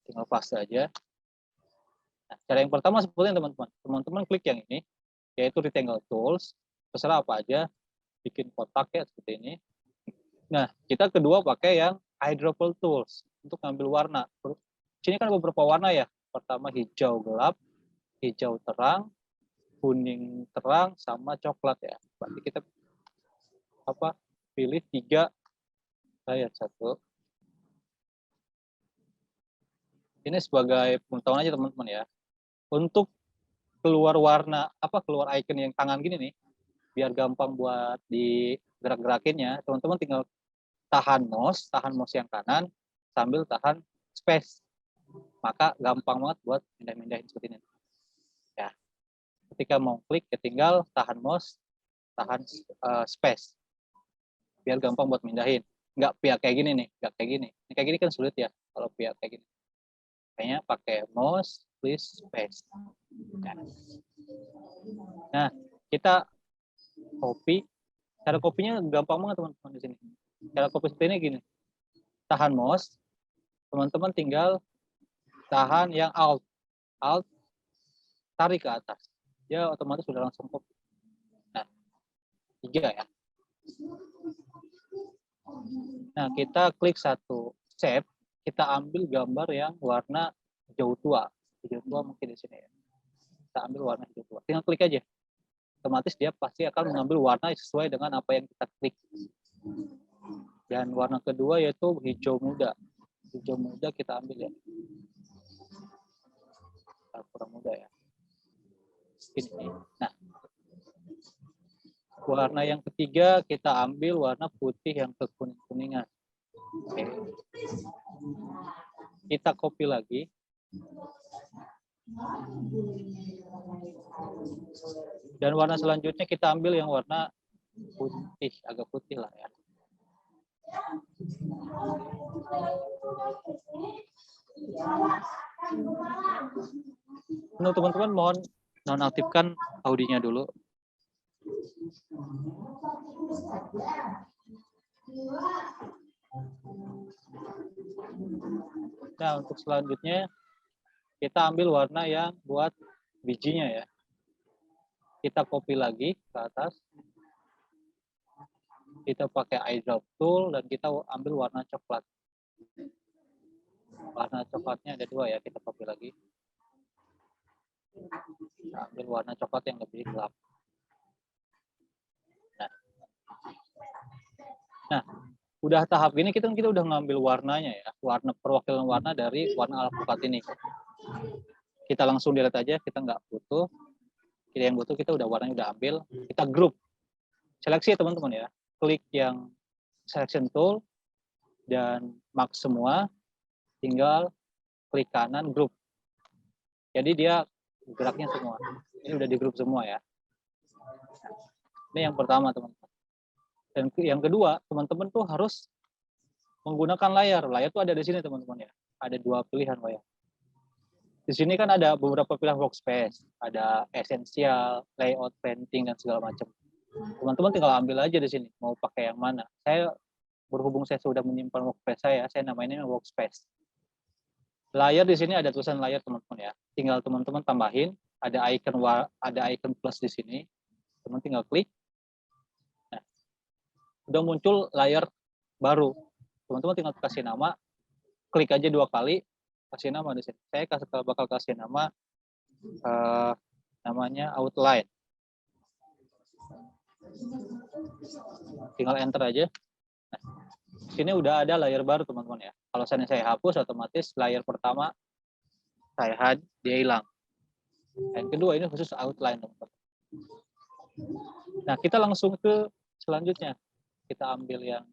Tinggal paste aja. Nah, cara yang pertama seperti ini teman-teman. Teman-teman klik yang ini, yaitu Rectangle Tools. Terserah apa aja, bikin kotak ya seperti ini. Nah, kita kedua pakai yang Eyedropper Tools untuk ngambil warna. Sini kan beberapa warna ya. Pertama hijau gelap, hijau terang, kuning terang, sama coklat ya. Berarti kita pilih 3 ayat 1. Ini sebagai pengetahuan aja teman-teman ya. Untuk keluar warna keluar icon yang tangan gini nih, biar gampang buat di gerak-gerakinnya, teman-teman tinggal tahan mouse yang kanan sambil tahan space. Maka gampang banget buat pindah-pindahin seperti ini. Ya. Ketika mau klik, ya tinggal tahan mouse, tahan space. Biar gampang buat mindahin. Nggak pihak kayak gini nih, nggak kayak gini. Ini kayak gini kan sulit ya, kalau pihak kayak gini. Kayaknya pakai mouse, please, space. Ya. Nah, kita copy. Cara kopinya gampang banget teman-teman di sini. Cara copy seperti ini gini. Tahan mouse, teman-teman tinggal tahan yang alt, tarik ke atas. Dia otomatis sudah langsung copy. Nah, 3 ya. Nah, kita klik satu shape, kita ambil gambar yang warna hijau tua. Hijau tua mungkin di sini ya. Kita ambil warna hijau tua. Tinggal klik aja. Otomatis dia pasti akan mengambil warna sesuai dengan apa yang kita klik. Dan warna kedua yaitu hijau muda. Hijau muda kita ambil ya. Kurang muda ya. Ini. Nah, warna yang ketiga kita ambil warna putih yang kekuning-kuningan. Oke. Kita copy lagi. Dan warna selanjutnya kita ambil yang warna putih, agak putih lah ya. Untuk teman-teman mohon nonaktifkan audionya dulu. Nah, untuk selanjutnya kita ambil warna yang buat bijinya ya. Kita copy lagi ke atas. Kita pakai eyedrop tool dan kita ambil warna coklat. Warna coklatnya ada 2 ya, kita copy lagi. Kita ambil warna coklat yang lebih gelap. Nah, udah tahap ini kita udah ngambil warnanya ya, warna perwakilan warna dari warna alpukat ini. Kita langsung delete aja, kita nggak butuh. Kita yang butuh, kita udah warnanya udah ambil. Kita group, seleksi ya teman-teman ya. Klik yang selection tool dan mark semua. Tinggal klik kanan group. Jadi dia geraknya semua. Ini udah di group semua ya. Ini yang pertama teman-teman. Dan yang kedua, teman-teman tuh harus menggunakan layar. Layar tuh ada di sini teman-teman ya. Ada 2 pilihan layar. Di sini kan ada beberapa pilihan workspace, ada essential, layout, painting, dan segala macam. Teman-teman tinggal ambil aja di sini, mau pakai yang mana. Berhubung saya sudah menyimpan workspace saya namainnya workspace. Layar di sini ada tulisan layar teman-teman ya. Tinggal teman-teman tambahin, ada icon plus di sini. Teman tinggal klik. Nah, udah muncul layar baru. Teman-teman tinggal kasih nama, klik aja 2 kali. Kasih nama di sini. Saya bakal kasih nama namanya outline. Tinggal enter aja. Nah, sini udah ada layar baru teman-teman ya. Kalau saya hapus, otomatis layar pertama saya hide, dia hilang. Yang kedua ini khusus outline teman-teman. Nah, kita langsung ke selanjutnya. Kita ambil yang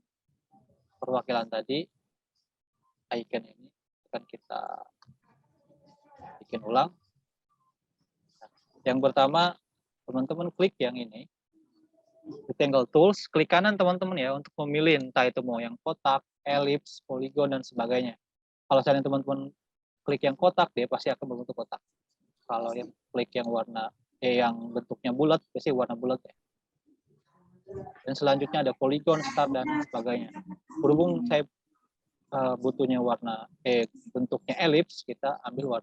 perwakilan tadi, icon ini. Akan kita bikin ulang. Yang pertama, teman-teman klik yang ini. Rectangle tools, klik kanan teman-teman ya untuk memilih entah itu mau yang kotak, elips, poligon, dan sebagainya. Kalau misalnya teman-teman klik yang kotak, dia pasti akan berbentuk kotak. Kalau yang klik yang yang bentuknya bulat, pasti warna bulat ya. Dan selanjutnya ada poligon, star, dan sebagainya. Berhubung saya butuhnya bentuknya elips, kita ambil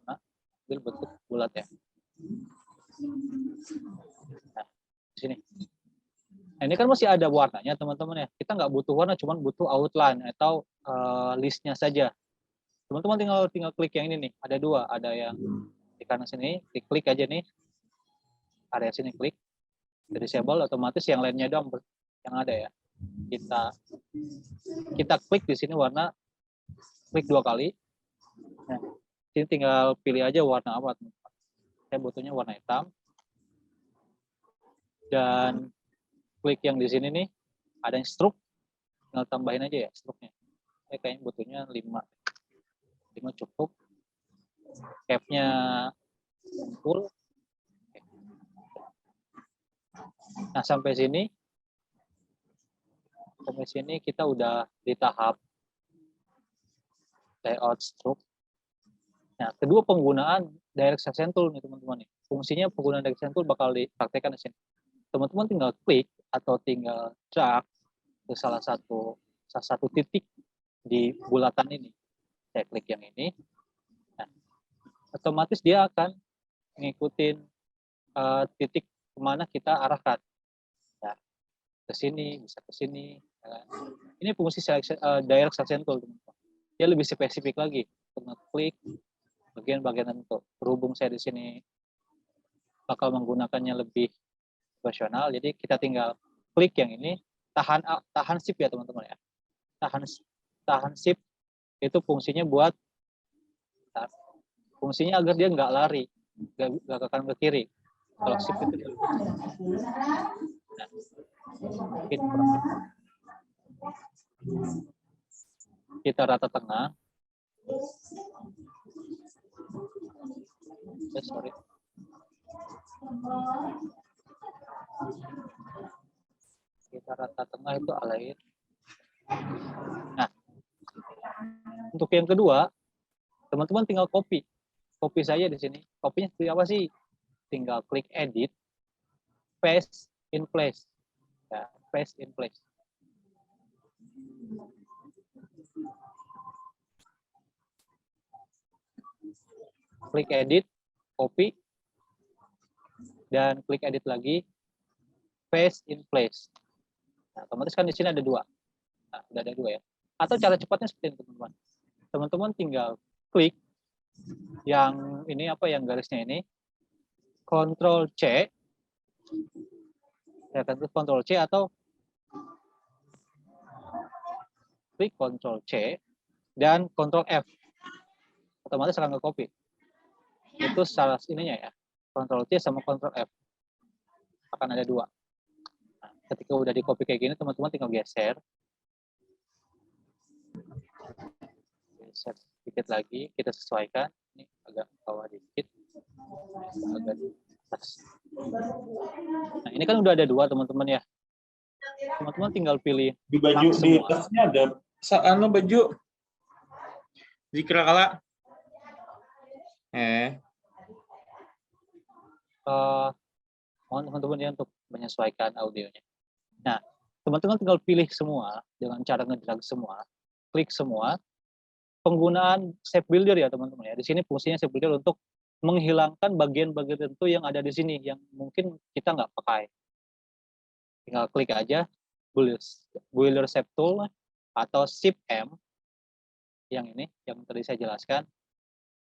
bentuk bulat ya. Nah, di sini. Nah, ini kan masih ada warnanya teman-teman ya. Kita nggak butuh warna, cuma butuh outline atau listnya saja. Teman-teman tinggal klik yang ini nih. Ada 2, ada yang di kanan sini, klik aja nih. Area sini klik. Disable, otomatis yang lainnya dong yang ada ya. Kita klik di sini warna, klik 2 kali. Nah, sini tinggal pilih aja warna apa teman-teman. Saya butuhnya warna hitam. Dan klik yang di sini nih, ada yang stroke, tinggal tambahin aja ya stroke-nya. Kayaknya butuhnya 5 cukup. Cap-nya full. Nah, sampai sini kita udah di tahap layout stroke. Nah, kedua penggunaan direct select tool nih teman-teman nih. Fungsinya penggunaan direct select tool bakal dipraktekkan di sini. Teman-teman tinggal klik atau tinggal drag ke salah satu titik di bulatan ini. Saya klik yang ini. Nah, otomatis dia akan ngikutin titik kemana kita arahkan. Nah, ke sini, bisa ke sini. Nah, ini fungsi direct selection tool, teman-teman. Dia lebih spesifik lagi untuk ngeklik bagian-bagian tertentu. Berhubung saya di sini bakal menggunakannya lebih profesional, jadi kita tinggal klik yang ini, tahan shift ya teman-teman ya. Tahan shift itu fungsinya buat fungsinya agar dia nggak lari, nggak akan ke kiri. Kalau shift itu kita rata tengah. Sorry. Kita rata tengah itu align. Nah, untuk yang kedua, teman-teman tinggal copy saja di sini. Copy-nya seperti apa sih? Tinggal klik edit, paste in place. Ya, paste in place. Klik edit, copy, dan klik edit lagi, paste in place. Nah, otomatis kan di sini ada 2. Nah, udah ada 2 ya. Atau cara cepatnya seperti ini, teman-teman. Teman-teman tinggal klik yang ini yang garisnya ini, Ctrl C, ya kan, Ctrl C atau klik Ctrl C dan Ctrl F. Otomatis akan nge-copy. Itu salah ininya ya. Ctrl C sama Ctrl F. Akan ada 2. Nah, ketika udah di-copy kayak gini, teman-teman tinggal geser. Geser sedikit lagi, kita sesuaikan. Ini agak bawah dikit. Agak di atas. Nah, ini kan udah ada 2, teman-teman ya. Teman-teman tinggal pilih di baju di tasnya ada baju di kala mohon teman-teman ya untuk menyesuaikan audionya. Nah, teman-teman tinggal pilih semua dengan cara ngedrag semua, klik semua. Penggunaan shape builder ya teman-teman ya. Di sini fungsinya shape builder untuk menghilangkan bagian-bagian tertentu yang ada di sini yang mungkin kita nggak pakai. Tinggal klik aja builder shape tool atau Shift M yang ini yang tadi saya jelaskan.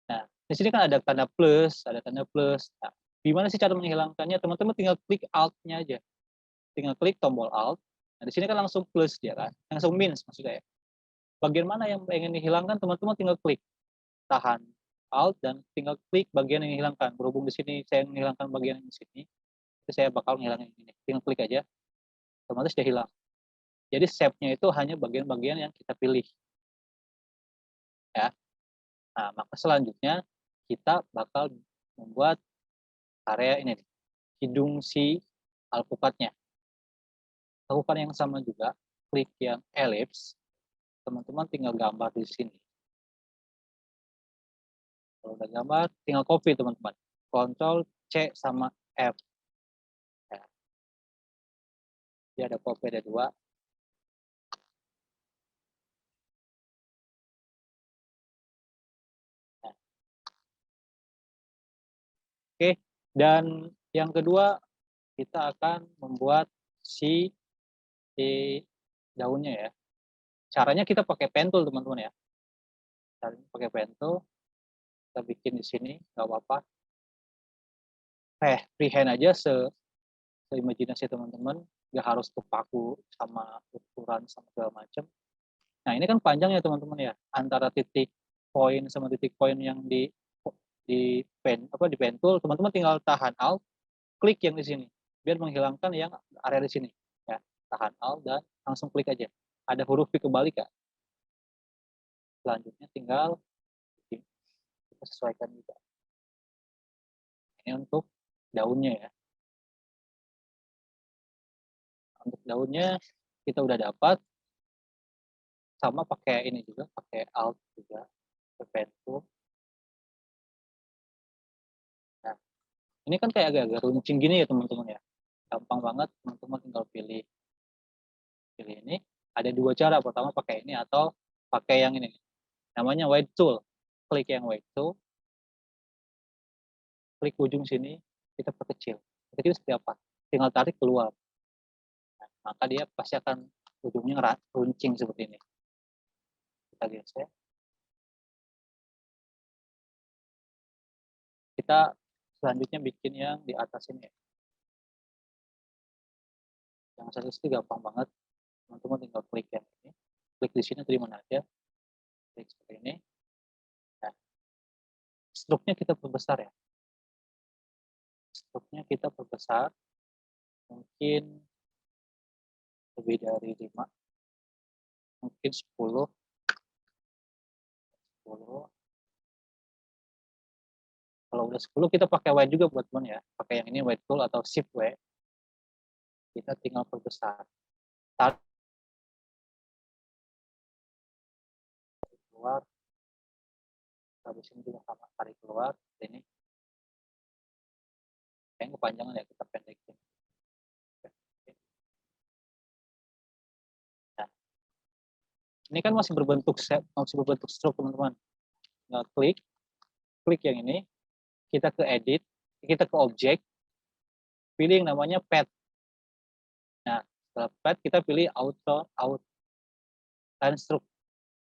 Nah, di sini kan ada tanda plus, Nah, gimana sih cara menghilangkannya? Teman-teman tinggal klik Alt-nya aja. Tinggal klik tombol Alt. Nah, di sini kan langsung plus dia kan, langsung minus maksudnya ya. Bagian mana yang ingin dihilangkan, teman-teman tinggal klik tahan Alt dan tinggal klik bagian yang dihilangkan. Berhubung di sini saya menghilangkan bagian yang di sini, jadi saya bakal menghilangkan ini. Tinggal klik aja, otomatis dia hilang. Jadi shape-nya itu hanya bagian-bagian yang kita pilih. Ya. Nah, maka selanjutnya kita bakal membuat area ini, hidung si alpukatnya. Lakukan yang sama juga, klik yang ellipse. Teman-teman tinggal gambar di sini. Kalau udah gambar, tinggal copy teman-teman. Ctrl C sama F. Ya. Dia ada copy, ada 2. Nah. Oke, dan yang kedua kita akan membuat si daunnya ya. Caranya kita pakai pen tool teman-teman ya. Caranya pakai pen tool. Kita bikin di sini, nggak apa-apa. Freehand aja seimajinasi teman-teman, nggak harus terpaku sama ukuran sama segala macam. Nah ini kan panjang ya teman-teman ya, antara titik poin sama titik poin yang di pen tool, teman-teman tinggal tahan Alt, klik yang di sini, biar menghilangkan yang area di sini. Ya, tahan Alt dan langsung klik aja. Ada huruf V kebalik Kak. Selanjutnya tinggal kita sesuaikan juga. Ini untuk daunnya ya. Untuk daunnya kita udah dapat, sama pakai ini juga, pakai Alt juga, pen tool. Nah, ini kan kayak agak-agak runcing gini ya teman-teman ya. Gampang banget, teman-teman tinggal pilih ini. Ada dua cara, pertama pakai ini atau pakai yang ini. Namanya white tool. Klik yang white tool, klik ujung sini, kita perkecil. Perkecil seperti apa? Tinggal tarik keluar. Nah, maka dia pasti akan ujungnya runcing seperti ini. Kita geser. Kita selanjutnya bikin yang di atas ini. Yang satu itu gampang banget. Teman-teman tinggal klik yang ini. Klik di sini atau di mana aja. Klik seperti ini. Nah, struknya kita perbesar ya. Struknya kita perbesar. Mungkin lebih dari 5. Mungkin 10. Kalau udah 10 kita pakai white juga buat teman ya. Pakai yang ini white tool atau shift W. Kita tinggal perbesar. Tarik keluar. Habis ini juga sama, tarik keluar. Ini. Yang kepanjangan ya, kita pendekin. Nah, ini kan masih berbentuk stroke teman-teman. Nah, klik yang ini, kita ke edit, kita ke objek, pilih yang namanya pad. Nah, setelah pad kita pilih outline stroke.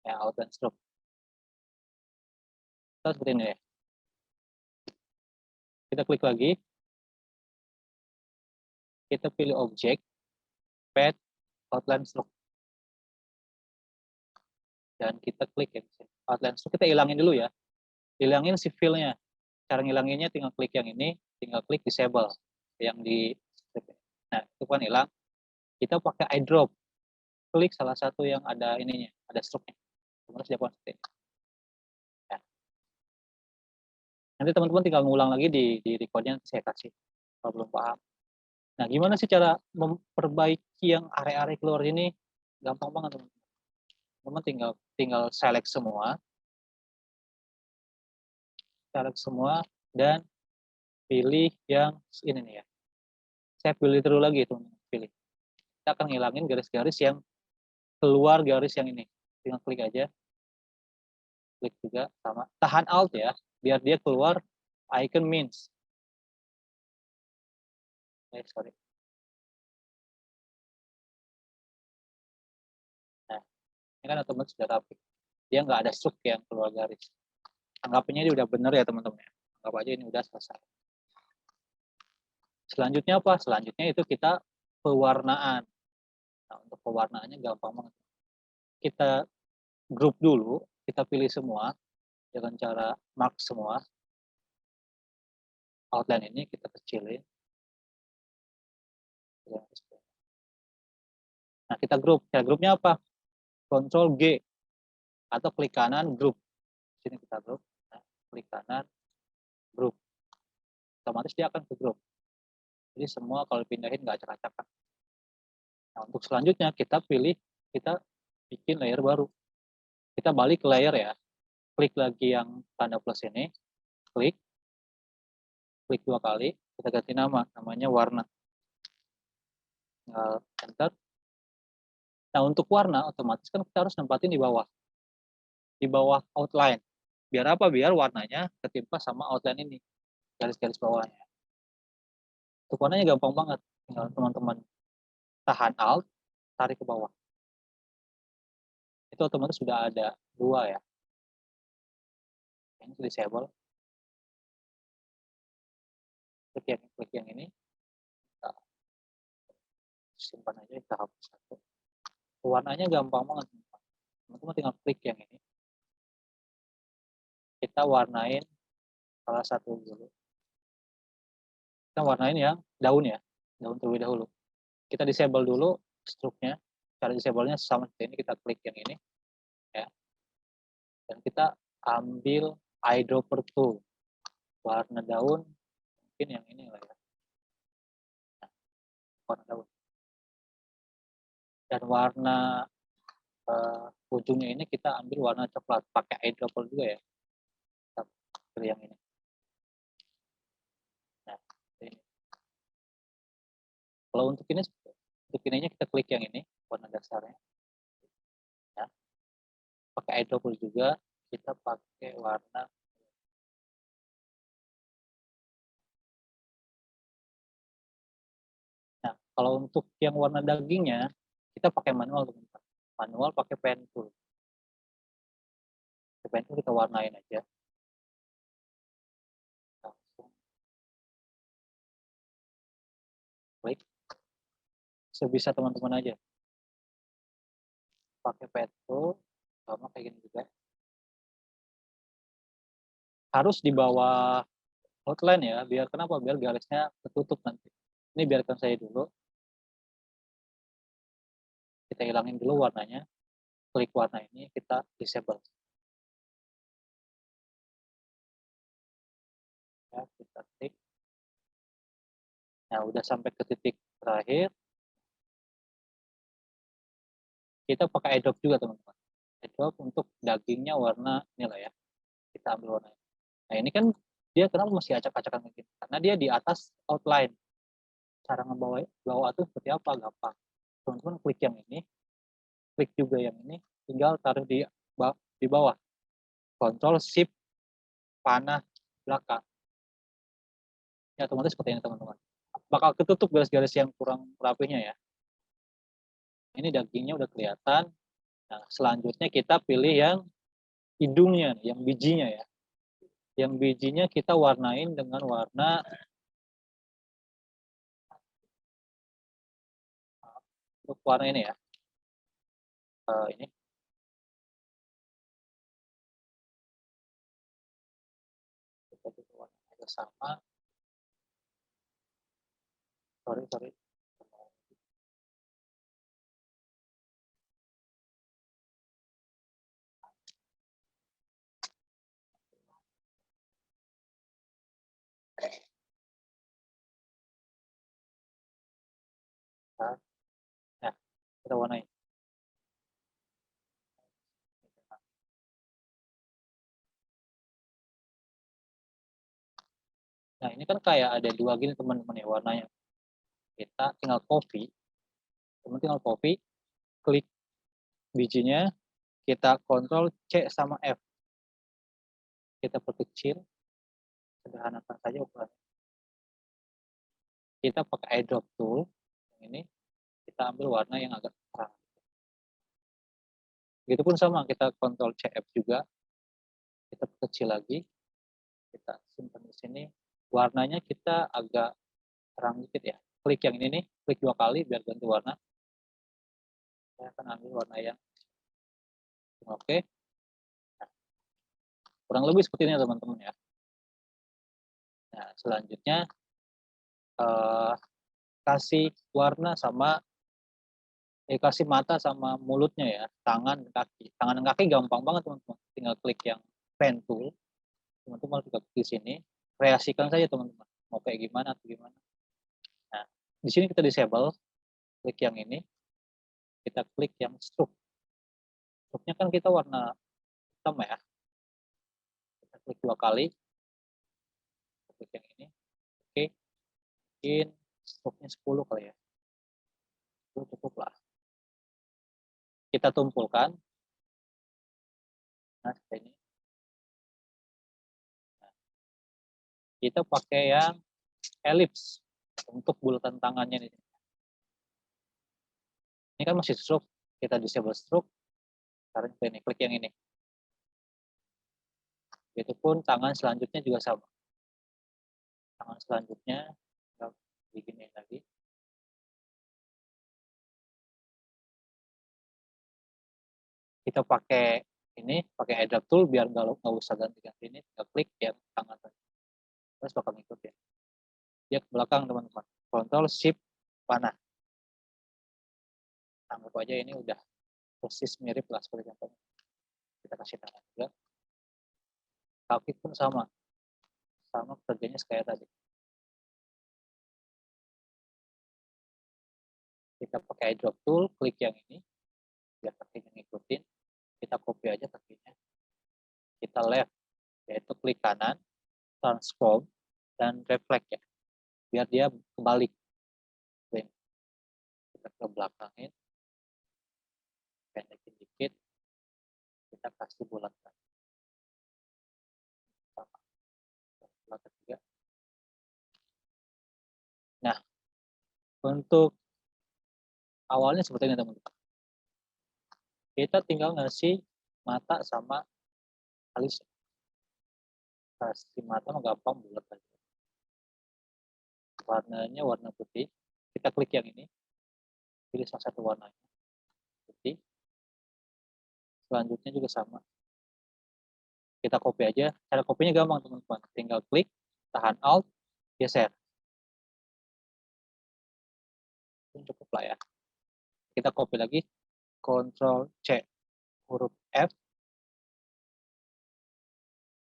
Ya, outline stroke. Kita seperti ini ya. Kita klik lagi. Kita pilih objek, pad, outline stroke. Dan kita klik ya. Outline stroke kita hilangin dulu ya. Hilangin si fill-nya. Cara ngilanginnya tinggal klik yang ini, tinggal klik disable. Yang di nah, itu kan hilang. Kita pakai eyedrop. Klik salah satu yang ada ininya, ada stroke-nya. Kemudian siapkan seperti ini. Ya. Nanti teman-teman tinggal ngulang lagi di record-nya saya kasih kalau belum paham. Nah, gimana sih cara memperbaiki yang area-area keluar ini? Gampang banget teman-teman. Teman-teman tinggal select semua dan pilih yang ini nih ya. Saya pilih terus lagi teman-teman, pilih. Kita akan ngilangin garis-garis yang keluar garis yang ini. Tinggal klik aja. Klik juga sama. Tahan Alt ya, biar dia keluar icon means. Sorry. Nah, ini kan otomatis sudah rapi. Dia nggak ada stroke yang keluar garis. Anggapnya ini udah benar ya teman-teman. Anggap aja ini udah selesai. Selanjutnya apa? Selanjutnya itu kita pewarnaan. Nah, untuk pewarnaannya gampang banget. Kita grup dulu, kita pilih semua dengan cara mark semua. Outline ini kita kecilin. Nah, kita grup. Ya, grupnya apa? Ctrl G atau klik kanan grup. Sini kita grup. Nah, klik kanan grup. Otomatis dia akan ke grup. Jadi semua kalau pindahin nggak acak-acakan. Nah, untuk selanjutnya kita bikin layer baru. Kita balik ke layer ya. Klik lagi yang tanda plus ini. Klik 2 kali. Kita ganti nama. Namanya warna. Tinggal enter. Nah, untuk warna otomatis kan kita harus nempatin di bawah. Di bawah outline. Biar apa? Biar warnanya ketimpa sama outline ini. Garis-garis bawahnya. Untuk warnanya gampang banget. Tinggal teman-teman tahan Alt, tarik ke bawah. Itu otomatis sudah ada 2 ya. Ini disable. Klik yang ini. Kita simpan aja, kita hapus satu. Warnanya gampang banget. Teman-teman tinggal klik yang ini. Kita warnain salah satu dulu. Kita warnain yang daun ya. Daun terlebih dahulu. Kita disable dulu stroke-nya. cara disable-nya sama seperti ini, kita klik yang ini ya. Dan kita ambil eyedropper tool. Warna daun mungkin yang ini lah ya. Nah, warna daun. Dan warna ujungnya ini kita ambil warna coklat, pakai eyedropper juga ya. Kita pilih yang ini. Nah, ini. Kalau untuk ininya kita klik yang ini, warna dasarnya. Ya. Pakai eyedropper juga, kita pakai warna. Nah, kalau untuk yang warna dagingnya, kita pakai manual teman-teman. Manual pakai pen tool. Pen tool kita warnain aja. Langsung klik. Sebisa teman-teman aja. Pakai pen tool, sama kayak gini juga. Harus di bawah outline ya, biar kenapa? Biar garisnya tertutup nanti. Ini biarkan saya dulu. Kita hilangin dulu warnanya. Klik warna ini, kita disable. Ya, kita klik. Nah, udah sampai ke titik terakhir. Kita pakai eyedrop juga teman-teman. Eyedrop untuk dagingnya warna ini lah ya. Kita ambil warna ini. Nah, ini kan dia kenapa masih acak-acakan begini? Karena dia di atas outline. Cara ngebawa itu seperti apa? Gampang. Teman-teman klik yang ini, klik juga yang ini, tinggal taruh di bawah. Ctrl Shift panah belakang. Ya, otomatis seperti ini teman-teman. Bakal ketutup garis-garis yang kurang rapihnya ya. Ini dagingnya udah kelihatan. Nah, selanjutnya kita pilih yang hidungnya, yang bijinya ya. Yang bijinya kita warnain dengan warna untuk warna ini ya. Ini. Kita juga warnanya sama. Sorry. Nah, kita warnain. Nah, ini kan kayak ada dua gini teman-teman ya warnanya. Kita tinggal copy. Teman tinggal copy, klik bijinya, kita Ctrl C sama F. Kita perkecil, sederhanakan saja ukurannya. Kita pakai eyedrop tool, yang ini, kita ambil warna yang agak terang. Begitupun sama, kita Ctrl C F juga, kita perkecil lagi, kita simpan di sini. Warnanya kita agak terang dikit ya. Klik yang ini nih, klik 2 kali biar ganti warna. Saya akan ambil warna yang oke. Nah, kurang lebih seperti ini teman-teman ya. Nah, selanjutnya kasih warna sama kasih mata sama mulutnya ya, tangan dan kaki. Tangan dan kaki gampang banget teman-teman. Tinggal klik yang pen tool. Teman-teman juga di sini, kreasikan saja teman-teman. Mau kayak gimana atau gimana. Nah, di sini kita disable, klik yang ini, kita klik yang stroke. Stroke-nya kan kita warna hitam ya. Kita klik 2 kali. Kita klik yang ini. Oke. Mungkin stroke-nya 10 kali ya. Itu cukup lah. Kita tumpulkan. Nah, seperti ini. Nah, kita pakai yang ellipse untuk bulatan tangannya ini. Ini kan masih stroke, kita disable stroke. Sekarang ini klik yang ini. Begitupun tangan selanjutnya juga sama. Tangan selanjutnya kita begini lagi. Kita pakai ini, pakai eyedrop tool biar nggak usah ganti-ganti ini, tinggal klik yang tangan tadi. Terus bakal ngikutin. Dia ke belakang teman-teman. Ctrl Shift panah. Anggap aja ini udah persis mirip lah seperti contohnya. Kita kasih tangan juga. Kaki pun sama kerjanya kayak tadi. Kita pakai eyedrop tool, klik yang ini, biar kakinya ngikutin. Kita copy aja kakinya. Kita left, yaitu klik kanan, transform, dan reflect ya. Biar dia kebalik. Kita ke belakangin, pendekin dikit, kita kasih bulatkan. Bulat ketiga. Nah, untuk awalnya seperti ini teman-teman. Kita tinggal ngasih mata sama alis. Kasih mata mah gampang, bulat aja. Warnanya warna putih. Kita klik yang ini. Pilih salah satu warnanya. Putih. Selanjutnya juga sama. Kita copy aja. Cara copy-nya gampang teman-teman. Tinggal klik, tahan Alt, geser. Cukup lah ya. Kita copy lagi. Ctrl C. Huruf F.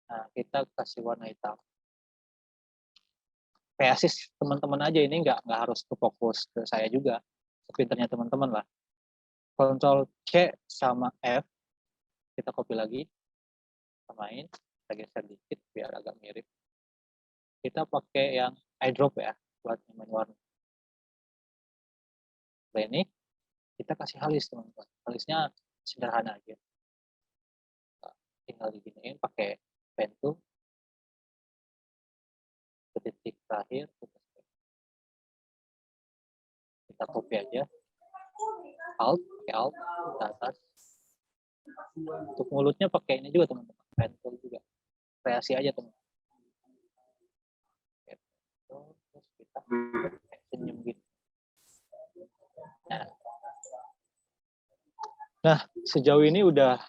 Nah, kita kasih warna hitam. Asis teman-teman aja, ini nggak harus ke fokus ke saya juga. Sepinternya teman-teman lah. Ctrl C sama F. Kita copy lagi. Samain. Kita geser dikit biar agak mirip. Kita pakai yang eyedrop ya. Buat main warna. Setelah ini, kita kasih halis teman-teman. Halisnya sederhana aja. Tinggal diginiin pakai pen tool. Titik terakhir kita copy aja, Alt, pakai Alt ke atas. Untuk mulutnya pakai ini juga teman-teman, pen tool juga, kreasi aja teman-teman. Terus kita senyum gitu. Nah, sejauh ini udah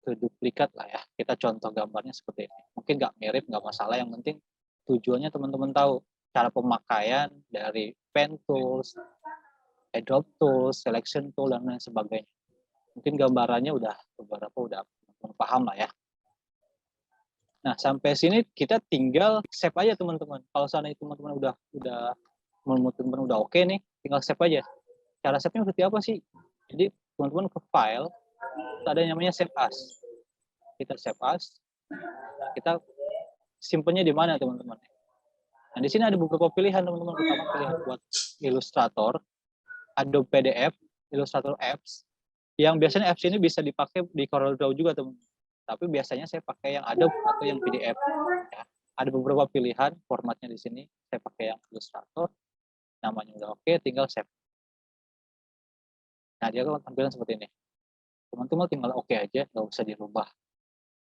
keduplikat lah ya. Kita contoh gambarnya seperti ini. Mungkin nggak mirip, nggak masalah. Yang penting tujuannya teman-teman tahu cara pemakaian dari pen tools, eyedrop tools, selection tool, dan lain sebagainya. Mungkin gambarannya beberapa udah paham lah ya. Nah, sampai sini kita tinggal save aja teman-teman. Kalau seandainya teman-teman udah oke nih, tinggal save aja. Cara save-nya seperti apa sih? Jadi teman-teman ke file, ada yang namanya save as. Kita save as. Nah, kita simpennya di mana teman-teman? Nah, di sini ada beberapa pilihan teman-teman. Pertama pilihan buat Illustrator, Adobe PDF, Illustrator Apps. Yang biasanya apps ini bisa dipakai di CorelDRAW juga teman-teman. Tapi biasanya saya pakai yang Adobe atau yang PDF. Ya. Ada beberapa pilihan formatnya di sini. Saya pakai yang Illustrator. Namanya udah oke, tinggal save. Nah, dia akan tampilan seperti ini. Teman-teman tinggal oke aja, nggak usah dirubah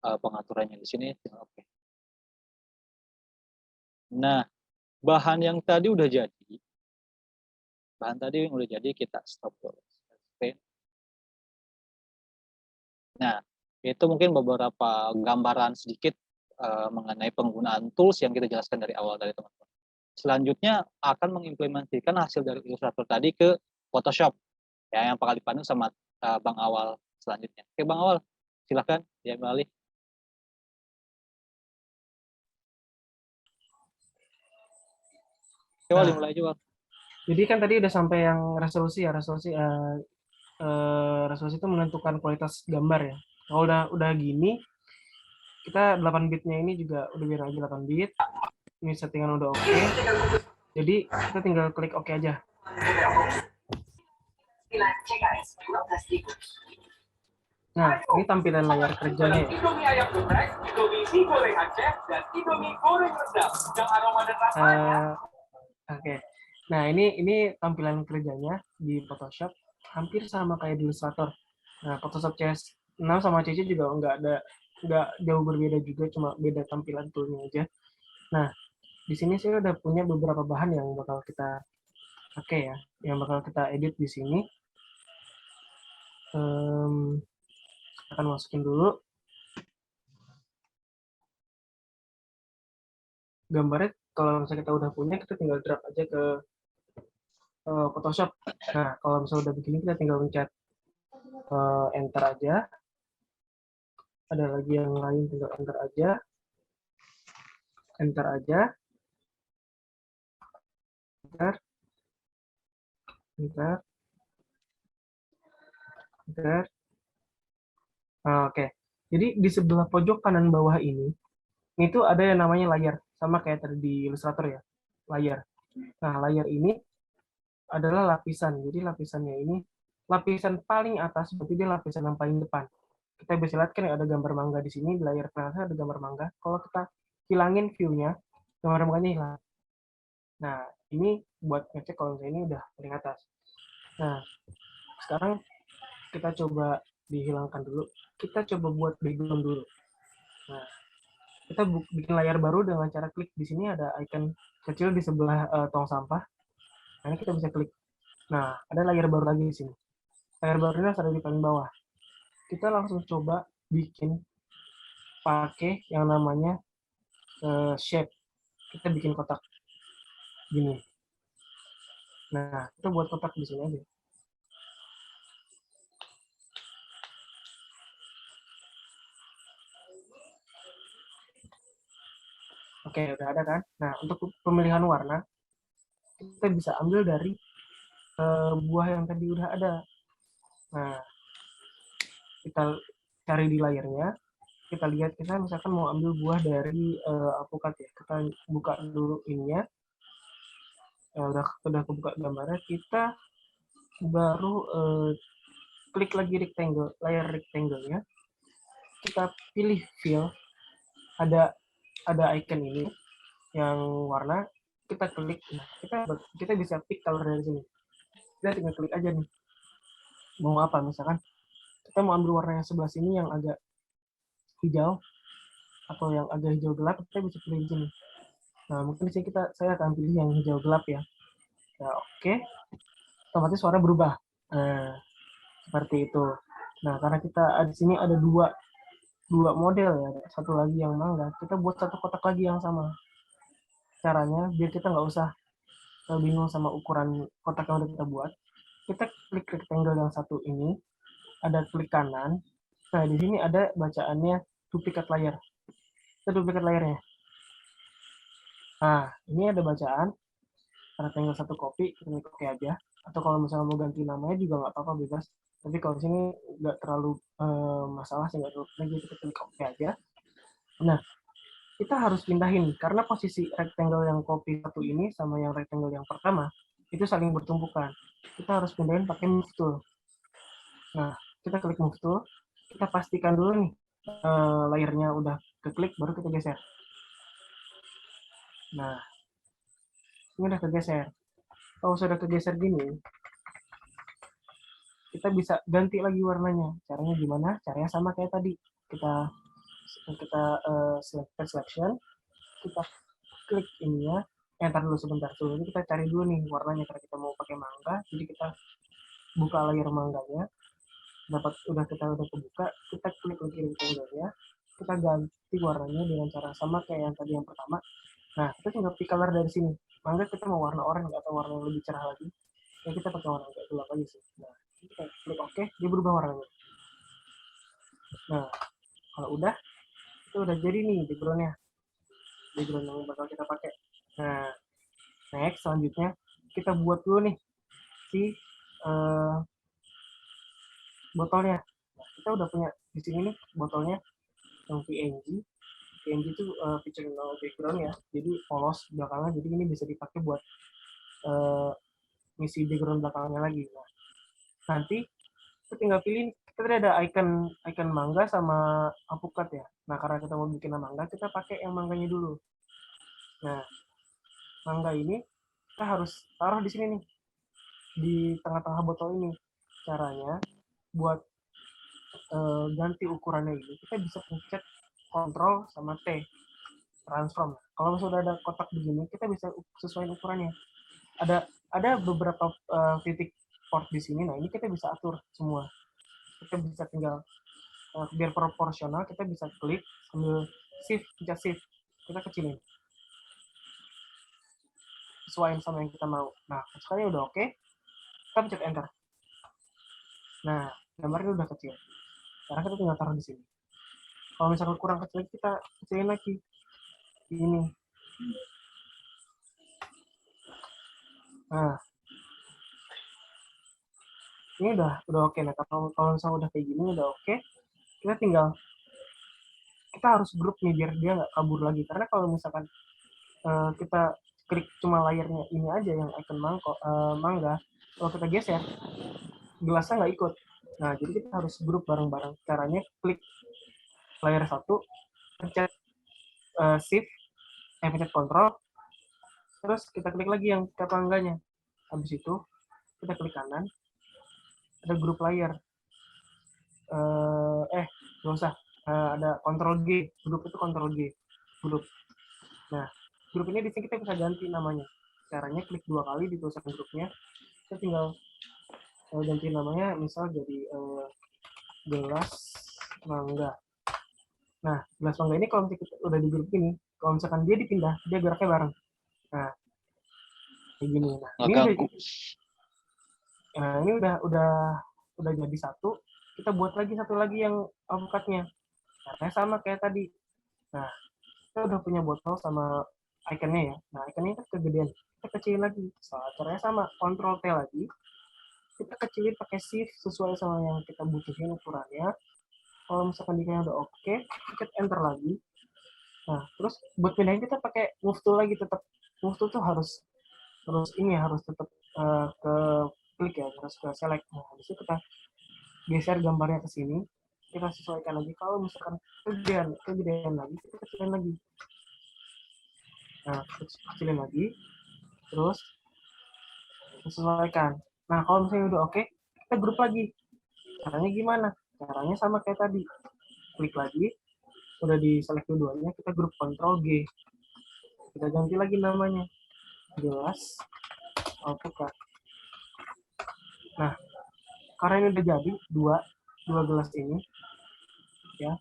pengaturannya di sini, tinggal oke. Nah, bahan yang tadi udah jadi. Bahan tadi yang udah jadi, kita stop dulu. Nah, itu mungkin beberapa gambaran sedikit mengenai penggunaan tools yang kita jelaskan dari awal dari teman-teman. Selanjutnya akan mengimplementasikan hasil dari Illustrator tadi ke Photoshop. Ya, yang bakal dipandu sama Bang Awal selanjutnya. Oke, Bang Awal, silakan diambil alih. Oke, Wal, dimulai aja, Wal. Jadi kan tadi udah sampai yang resolusi ya, resolusi itu menentukan kualitas gambar ya. Kalau udah gini, kita 8 bitnya ini juga udah biar aja 8 bit. Ini settingan udah oke. Jadi kita tinggal klik oke aja. Nah, ini tampilan layar kerjanya ya. Oke. Nah, ini tampilan kerjanya di Photoshop hampir sama kayak di Illustrator. Nah, Photoshop CS6 sama CC juga nggak jauh berbeda juga, cuma beda tampilan toolnya aja. Nah, di sini saya udah punya beberapa bahan yang bakal kita pakai ya, yang bakal kita edit di sini. Akan masukin dulu gambarnya. Kalau misalnya kita udah punya, kita tinggal drag aja ke Photoshop. Nah, kalau misalnya udah begini kita tinggal pencet enter aja. Ada lagi yang lain, tinggal enter aja. Enter aja. Enter. Enter. Enter. Nah, oke. Jadi di sebelah pojok kanan bawah ini itu ada yang namanya layar. Sama kayak tadi di Illustrator ya. Layar. Nah, layar ini adalah lapisan. Jadi lapisannya ini lapisan paling atas, berarti dia lapisan yang paling depan. Kita bisa lihat kan ada gambar mangga di sini, di layar kanan ada gambar mangga. Kalau kita hilangin view-nya, gambar mangganya hilang. Nah, ini buat ngecek kalau misalnya ini udah paling atas. Nah, sekarang kita coba dihilangkan dulu. Kita coba buat background dulu. Nah, kita bikin layar baru dengan cara klik di sini ada icon kecil di sebelah tong sampah. Nah, ini kita bisa klik. Nah, ada layar baru lagi di sini. Layar baru ini ada di paling bawah. Kita langsung coba bikin pakai yang namanya shape. Kita bikin kotak gini. Nah, kita buat kotak di sini aja. Oke, udah ada kan? Nah, untuk pemilihan warna, kita bisa ambil dari buah yang tadi udah ada. Nah, kita cari di layarnya, kita lihat kita misalkan mau ambil buah dari alpukat ya. Kita buka dulu ininya. Udah kebuka gambarnya, kita baru klik lagi rectangle, layar rectangle-nya. Kita pilih fill, ada icon ini yang warna, kita klik. Nah, kita bisa pick color dari sini. Kita tinggal klik aja nih. Mau apa misalkan kita mau ambil warna yang sebelah sini yang agak hijau atau yang agak hijau gelap, kita bisa pilih di sini. Nah, mungkin di sini saya akan pilih yang hijau gelap ya. Nah, oke. Otomatis warna berubah. Nah, seperti itu. Nah, karena kita di sini ada dua model ya, satu lagi yang mangga, kita buat satu kotak lagi yang sama. Caranya biar kita nggak usah bingung sama ukuran kotak yang udah kita buat, kita klik rectangle yang satu ini, ada klik kanan. Nah, di sini ada bacaannya duplikat layar. Kita duplikat layarnya. Nah, ini ada bacaan rectangle satu copy, kita klik oke aja. Atau kalau misalnya mau ganti namanya juga nggak apa-apa, bebas. Tapi kalau di sini nggak terlalu masalah sih, nggak terlalu lagi, kita klik oke aja. Nah, kita harus pindahin karena posisi rectangle yang copy satu ini sama yang rectangle yang pertama itu saling bertumpukan. Kita harus pindahin pakai move tool. Nah, kita klik move tool, kita pastikan dulu nih layarnya udah keklik, baru kita geser. Nah, ini udah kegeser. Kalau sudah kegeser gini, kita bisa ganti lagi warnanya. Caranya gimana? Caranya sama kayak tadi. Kita selection, kita klik ininya, enter dulu sebentar. Jadi kita cari dulu nih warnanya, karena kita mau pakai mangga, jadi kita buka layar mangganya, udah kebuka, kita klik lagi rectangle-nya, kita ganti warnanya dengan cara sama kayak yang tadi yang pertama. Nah, kita tinggal pick color dari sini. Mangga kita mau warna oranye atau warna yang lebih cerah lagi, ya kita pakai warna kayak gelap aja sih. Nah, kita klik oke, dia berubah warnanya. Nah, kalau udah, itu udah jadi nih background yang bakal kita pakai. Nah, next selanjutnya kita buat dulu nih si botolnya. Nah, kita udah punya di sini nih botolnya yang PNG. PNG itu picture no background ya, jadi polos belakangnya, jadi ini bisa dipakai buat ngisi background belakangnya lagi. Nah, nanti kita tinggal pilih, kita tadi ada icon mangga sama alpukat ya. Nah, karena kita mau bikin mangga, kita pakai yang mangganya dulu. Nah, mangga ini kita harus taruh di sini nih, di tengah-tengah botol ini. Caranya buat ganti ukurannya ini, kita bisa pencet Ctrl sama T, transform. Kalau sudah ada kotak begini, kita bisa sesuai ukurannya. Ada beberapa titik port di sini. Nah, ini kita bisa atur semua. Kita bisa tinggal biar proporsional, kita bisa klik sambil shift, pencet shift, kita kecilin. sesuaiin sama yang kita mau. Nah, misalnya udah oke, kita pencet enter. Nah, gambarnya udah kecil. Sekarang kita tinggal taruh di sini. Kalau misalkan kurang kecil, kita kecilin lagi. Ini. Nah, ini udah oke. Nah, kalau misalnya udah kayak gini, udah oke, kita tinggal, kita harus grup nih biar dia nggak kabur lagi. Karena kalau misalkan kita klik cuma layarnya ini aja yang icon mangga, kalau kita geser, gelasnya nggak ikut. Nah, jadi kita harus grup bareng-bareng. Caranya klik layar satu, pencet shift, pencet control, terus kita klik lagi yang cat mangganya. Habis itu kita klik kanan, ada grup layar. Nggak usah. Ada control G, grup itu control G, grup. Nah, grup ini di sini kita bisa ganti namanya. Caranya klik 2 kali di tulisan grupnya, kita tinggal ganti namanya, misal jadi gelas mangga. Nah, gelas mangga ini kalau kita udah di grup ini, kalau misalkan dia dipindah, dia geraknya bareng. Nah, kayak gini. Nah, ini udah jadi satu. Kita buat lagi satu lagi yang avocadnya. Nah, sama kayak tadi. Nah, kita udah punya botol sama ikonnya ya. Nah, ikonnya kan kegedean. Kita kecilin lagi. Caranya sama. Ctrl T lagi. Kita kecilin pakai shift sesuai sama yang kita butuhin ukurannya. Kalau misalkan dia udah oke, kita enter lagi. Nah, terus buat pindahin kita pakai move tool lagi tetap. Move tool tuh harus tetap ke klik ya, harus ke select. Nah, habis itu kita geser gambarnya ke sini, kita sesuaikan lagi. Kalau misalkan kegedean lagi, kita kecilin lagi. Nah, kecilin lagi, terus sesuaikan. Nah, kalau misalnya udah oke, kita grup lagi. Caranya gimana? Caranya sama kayak tadi. Klik lagi, udah di select keduanya, kita grup Ctrl G. Kita ganti lagi namanya. Gelas alpukat. Nah, karena ini udah jadi dua gelas ini, ya,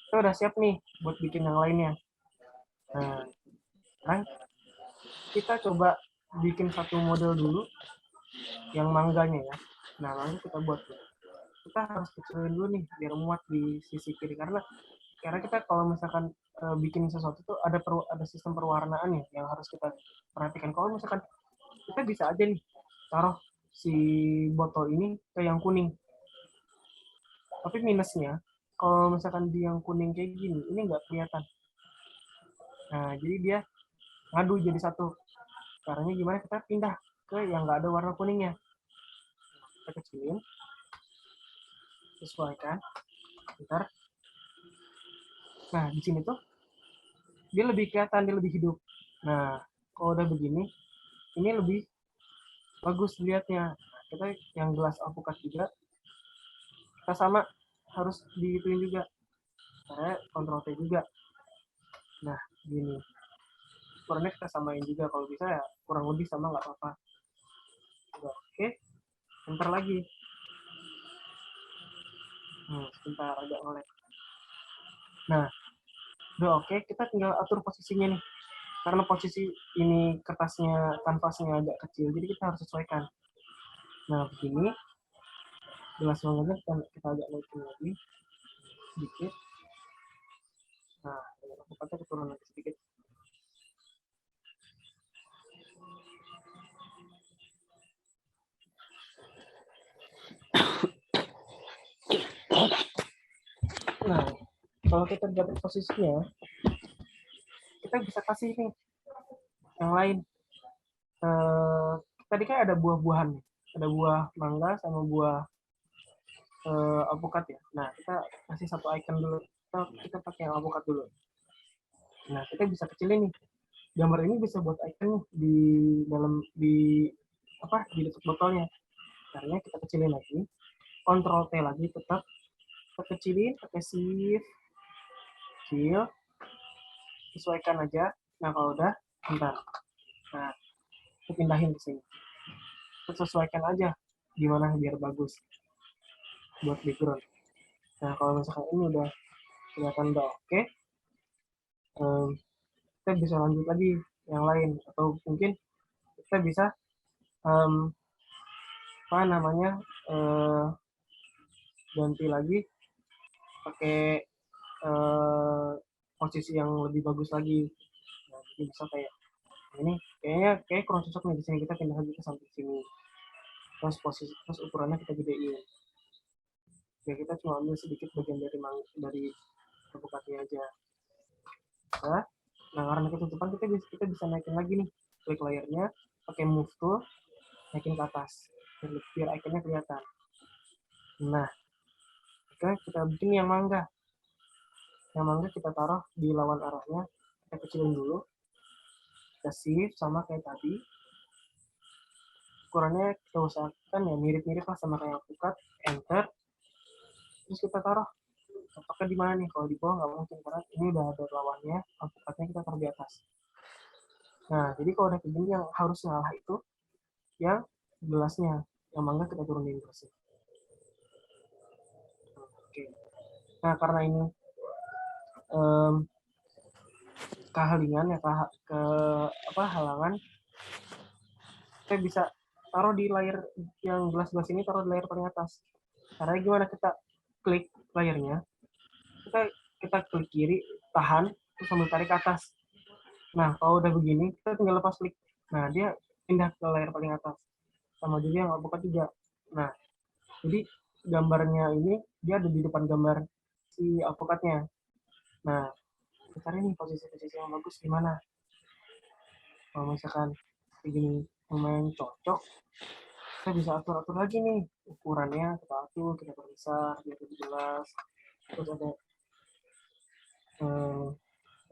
kita udah siap nih buat bikin yang lainnya. Nah, sekarang kita coba bikin satu model dulu yang mangganya ya. Nah, lalu kita buat. Kita harus kecilin dulu nih biar muat di sisi kiri, karena kita kalau misalkan bikin sesuatu tuh ada sistem perwarnaan ya yang harus kita perhatikan. Kalau misalkan kita bisa aja nih taruh si botol ini ke yang kuning, tapi minusnya kalau misalkan di yang kuning kayak gini, ini nggak kelihatan. Nah, jadi dia ngadu jadi satu. Caranya gimana? Kita pindah ke yang nggak ada warna kuningnya. Kita kecilin, sesuaikan, bentar. Nah, di sini tuh dia lebih kelihatan, dia lebih hidup. Nah, kalau udah begini, ini lebih bagus dilihatnya. Kita yang gelas alpukat juga, kita sama harus diituin juga. Saya Ctrl T juga. Nah, gini. Ukurannya kita samain juga, kalau bisa ya kurang lebih sama nggak apa-apa. Oke, enter lagi. Sebentar agak ngelag. Nah, udah oke, kita tinggal atur posisinya nih. Karena posisi ini kertasnya, kanvasnya agak kecil, jadi kita harus sesuaikan. Nah, begini. Gelas mangganya kita agak naikin lagi sedikit. Nah, alpukatnya keturun lagi sedikit. Nah, kalau kita dapat posisinya, kita bisa kasih nih yang lain. Tadi kan ada buah-buahan, ada buah mangga sama buah alpukat ya. Nah, kita kasih satu icon dulu. Kita pakai yang alpukat dulu. Nah, kita bisa kecilin nih. Gambar ini bisa buat icon di dalam di dekat botolnya. Caranya kita kecilin lagi. Ctrl T lagi tetap. Kita kecilin pakai shift kecil. Sesuaikan aja. Nah, kalau udah, bentar. Nah, kita pindahin ke sini. Kita sesuaikan aja gimana biar bagus buat background. Nah, kalau misalkan ini udah kelihatan udah oke, kita bisa lanjut lagi yang lain, atau mungkin kita bisa apa namanya ganti lagi pakai posisi yang lebih bagus lagi. Nah, jadi bisa kayak ini kayak kurang cocok nih di sini, kita pindah lagi ke samping sini. Terus ukurannya kita gedein. Ya kita cuma ambil sedikit bagian dari alpukatnya aja. Nah karena ketutupan kita bisa naikin lagi nih klik layernya pakai move tool, naikin ke atas biar ikonnya kelihatan. Nah kita bikin yang mangga kita taruh di lawan arahnya, kita kecilin dulu, kita shift sama kayak tadi, ukurannya kita usahakan ya mirip-mirip lah sama kayak alpukat, enter, terus kita taruh cocoknya di mana nih. Kalau di bawah nggak mungkin karena ini udah ada lawannya, alpukatnya kita taruh di atas. Nah jadi kalau udah kayak gini yang harus ngalah itu yang gelasnya, yang mangga kita turunin gelasnya. Oke. Nah karena ini kehalingan ya halangan, kita bisa taruh di layar yang gelas-gelas ini, taruh di layar paling atas. Caranya gimana? Kita klik layarnya, kita klik kiri, tahan, terus sambil tarik ke atas. Nah kalau udah begini kita tinggal lepas klik, nah dia pindah ke layar paling atas. Sama juga yang alpukat juga. Nah jadi gambarnya ini dia ada di depan gambar si alpukatnya. Nah kita cari nih posisi-posisi yang bagus gimana. Kalau misalkan begini lumayan cocok, kita bisa atur-atur lagi nih ukurannya, kita atur, kita perbesar biar lebih jelas. Terus ada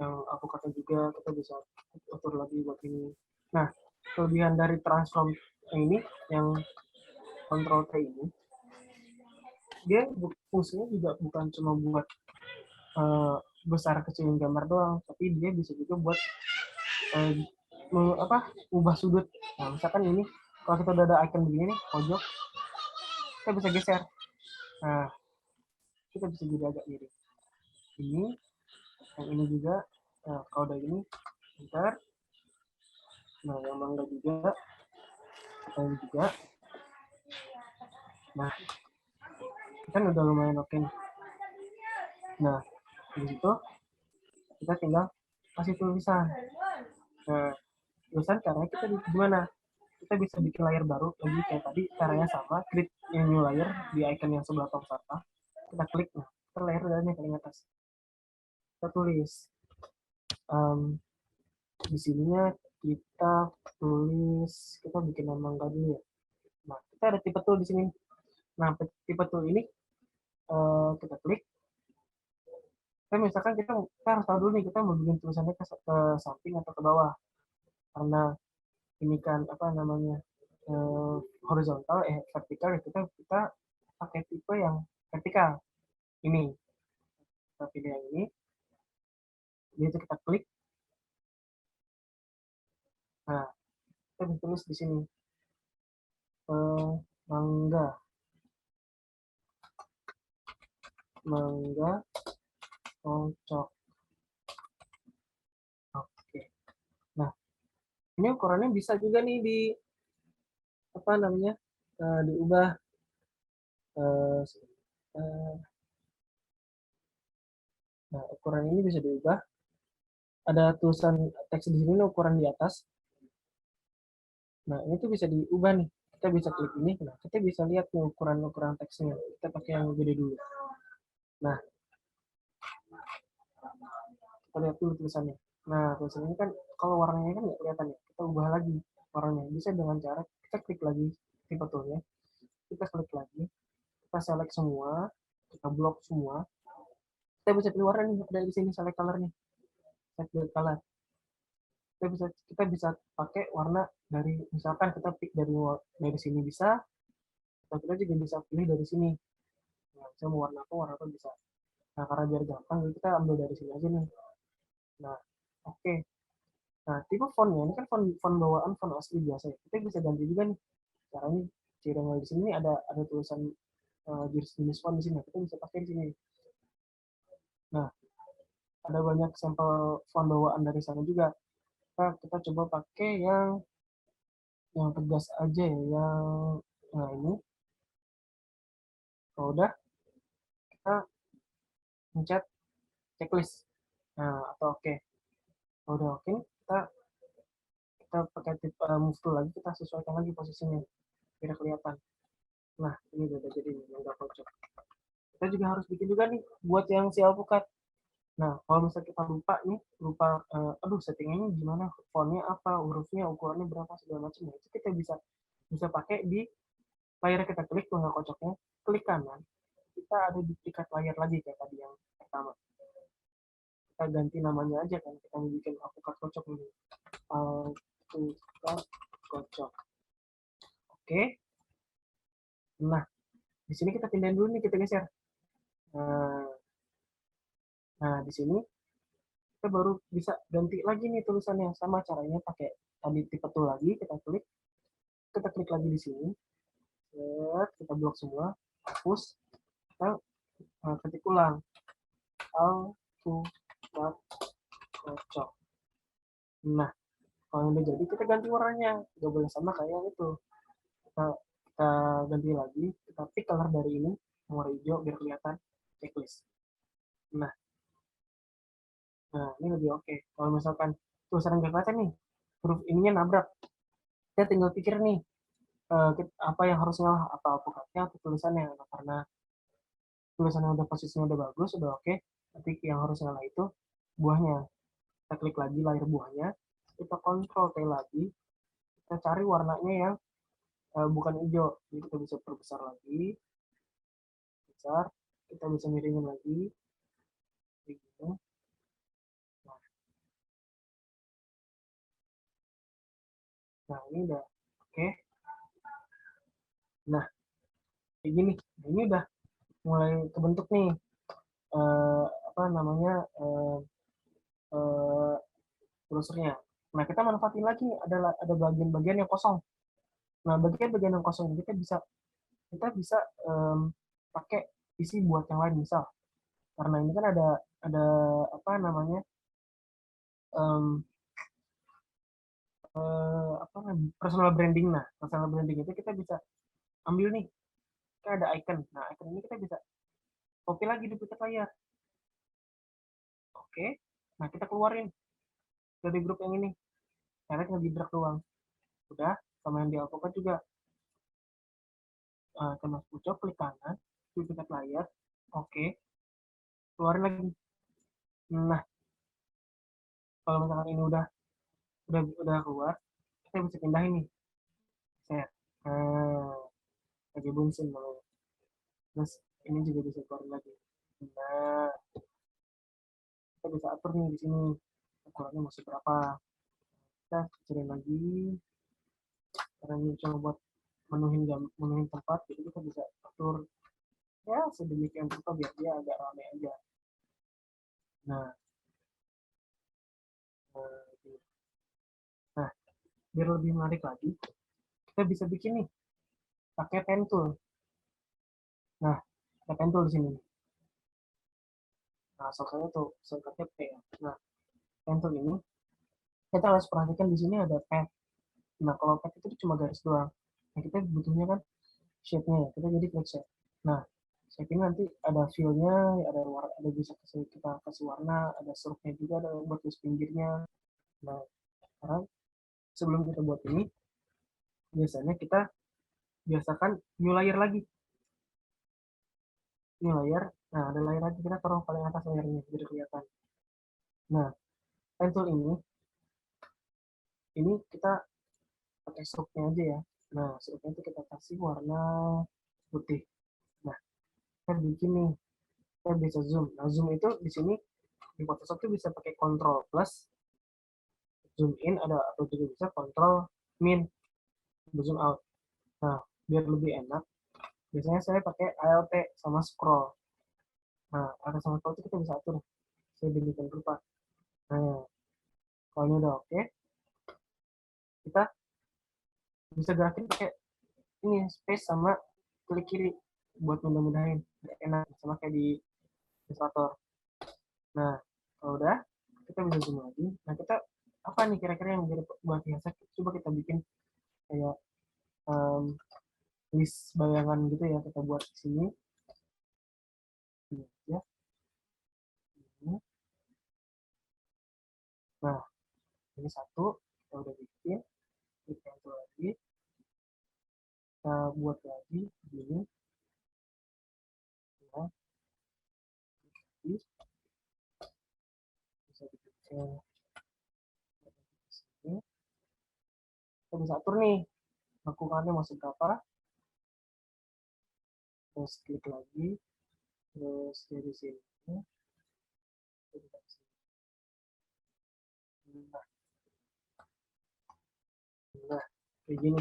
yang alpukatnya juga kita bisa atur lagi buat ini. Nah kelebihan dari transform ini yang control T ini, dia fungsinya juga bukan cuma buat besar kecilin gambar doang, tapi dia bisa juga buat ubah sudut. Nah misalkan ini kalau kita udah ada icon begini nih pojok, kita bisa geser. Nah kita bisa jadi agak mirip ini, yang ini juga. Nah kalau udah ini ntar, nah yang mangga juga, ini juga. Nah kan udah lumayan oke nih. Nah di situ kita tinggal kasih tulisan. Nah tulisan caranya kita gimana? Kita bisa bikin layar baru lagi kayak tadi, caranya sama, klik yang new layer di icon yang sebelah top atas, kita klik, nah kita layer dari paling atas, kita tulis di sininya, kita tulis, kita bikin nama mangga dulu ya. Nah kita ada tipe tool di sini. Nah tipe tool ini kita klik. Kita misalkan kita harus tahu dulu nih kita mau bikin tulisannya ke samping atau ke bawah, karena ini kan apa namanya horizontal vertikal ya, kita pakai tipe yang vertikal ini. Kita pilih yang ini, jadi kita klik. Nah kita bisa tulis di sini mangga cocok. Oke. Nah ini ukurannya bisa juga nih di apa namanya diubah. Nah ukuran ini bisa diubah. Ada tulisan teks di sini ukuran di atas. Nah ini tuh bisa diubah nih. Kita bisa klik ini. Nah kita bisa lihat nih ukuran teksnya. Kita pakai yang gede dulu. Nah kita lihat dulu tulisannya. Nah tulisan ini kan kalau warnanya kan nggak kelihatan ya. Kita ubah lagi warnanya. Bisa dengan cara kita klik lagi tipe toolnya. Kita klik lagi. Kita select semua. Kita blok semua. Kita bisa pilih warna nih. Ada di sini select color nih. Select color. Kita bisa pakai warna dari, misalkan kita pick dari sini bisa, atau kita juga bisa pilih dari sini. Nah, bisa mau warna apa bisa. Nah karena biar gampang kita ambil dari sini aja nih. Nah oke. Nah tipe fontnya ini kan font bawaan, font asli biasa ya. Kita bisa ganti juga nih. Caranya ciri di sini ada tulisan jenis font di sini. Kita bisa pakai di sini. Nah ada banyak sampel font bawaan dari sana juga. Kita coba pakai yang yang tegas aja ya, nah ini. Kalau udah, kita pencet checklist. Nah, atau oke. Kalau udah oke, kita pakai tip move tool lagi, kita sesuaikan lagi posisinya biar kelihatan. Nah, ini udah jadi nih, yang udah kocok. Kita juga harus bikin juga nih buat yang si alpukat. Nah, kalau misalnya kita lupa nih, aduh settingannya gimana, fontnya apa, hurufnya, ukurannya berapa, segala macam, itu kita bisa pakai di layar kita klik tunggal kocoknya, klik kanan, kita ada di tingkat layar lagi kayak tadi yang pertama. Kita ganti namanya aja kan, kita mau bikin alpukat kocok ini. Alpukat kocok. Oke. Nah, di sini kita pindahin dulu nih, kita geser. Nah, di sini kita baru bisa ganti lagi nih tulisannya. Sama caranya pakai tadi tipe tool lagi, kita klik lagi di sini. Kita blok semua, hapus, kita ketik ulang. Alpukat kocok. Nah, kalau udah jadi kita ganti warnanya, nggak boleh sama kayak yang itu. Kita ganti lagi, kita pick color dari ini, warna hijau biar kelihatan checklist. Nah, ini lebih oke. Kalau misalkan tulisan nggak kelihatan nih, huruf ininya nabrak, kita tinggal pikir nih, apa yang harus ngalah, apa alpukatnya atau tulisannya. Nah, karena tulisannya udah posisinya udah bagus, udah oke, tapi yang harus ngalah itu buahnya. Kita klik lagi layar buahnya, kita kontrol T lagi, kita cari warnanya yang bukan hijau, jadi kita bisa perbesar lagi, besar, kita bisa miringin lagi, gitu. Nah, ini udah oke. Nah, kayak gini, ini udah mulai kebentuk nih, apa namanya, browsernya. Nah, kita manfaatin lagi nih, ada bagian-bagian yang kosong. Nah, bagian-bagian yang kosong kita bisa pakai isi buat yang lain, misal karena ini kan ada apa namanya, personal branding. Nah, personal branding itu kita bisa ambil nih, kan ada icon. Nah, icon ini kita bisa copy lagi di duplicate layar. Oke, nah kita keluarin dari grup yang ini, karena tinggal di drag doang. Udah, sama yang di alphabet juga. Kita masuk pucuk, klik kanan, duplicate layar, oke, keluarin lagi. Nah, kalau misalkan ini udah keluar, kita bisa pindahin nih. Set. Lagi bunsin namanya. Terus ini juga bisa keluarin lagi. Nah, kita bisa atur nih di sini ukurannya masih berapa. Kita kecilin lagi. Karena ini cuma buat menuhin tempat, jadi kita bisa atur ya sedemikian rupa biar dia agak rame aja. Nah, biar lebih menarik lagi, kita bisa bikin nih pakai pen tool. Nah, ada pen tool di sini. Nah, shortcutnya P ya. Nah, pen tool ini kita harus perhatikan di sini ada pad. Nah, kalau pad itu cuma garis doang. Nah, kita butuhnya kan shape-nya ya. Kita jadi klik shape. Nah, shape ini nanti ada fill-nya, ada bisa kita kasih warna, ada stroke-nya juga, ada buat tulis pinggirnya. Nah, sekarang sebelum kita buat ini, biasanya kita biasakan new layer lagi. New layer, nah ada layer lagi, kita taruh paling atas layarnya biar kelihatan. Nah, pencil ini kita pakai stroke-nya aja ya. Nah, stroke-nya itu kita kasih warna putih. Nah, kita bikin nih, kita bisa zoom. Nah, zoom itu di sini di Photoshop itu bisa pakai Ctrl plus, zoom in, ada atau juga bisa Ctrl min, zoom out. Nah, biar lebih enak, biasanya saya pakai Alt sama scroll. Nah, ada sama scroll itu kita bisa atur sedemikian rupa. Nah, kalau ini udah oke, kita bisa gerakin pakai ini space sama klik kiri buat mudah-mudahin enak sama kayak di Illustrator. Nah, kalau udah kita bisa zoom lagi. Nah, kita apa nih kira-kira yang buat hiasan, coba kita bikin kayak list bayangan gitu ya, kita buat di sini. Ini aja. Ini. Nah, ini satu, kita udah bikin. Klik cancel lagi. Kita buat lagi begini. Ya, bisa bikin sini. Kita bisa atur nih lakukannya masuk berapa. Terus klik lagi. Terus dari sini. Nah, kayak gini.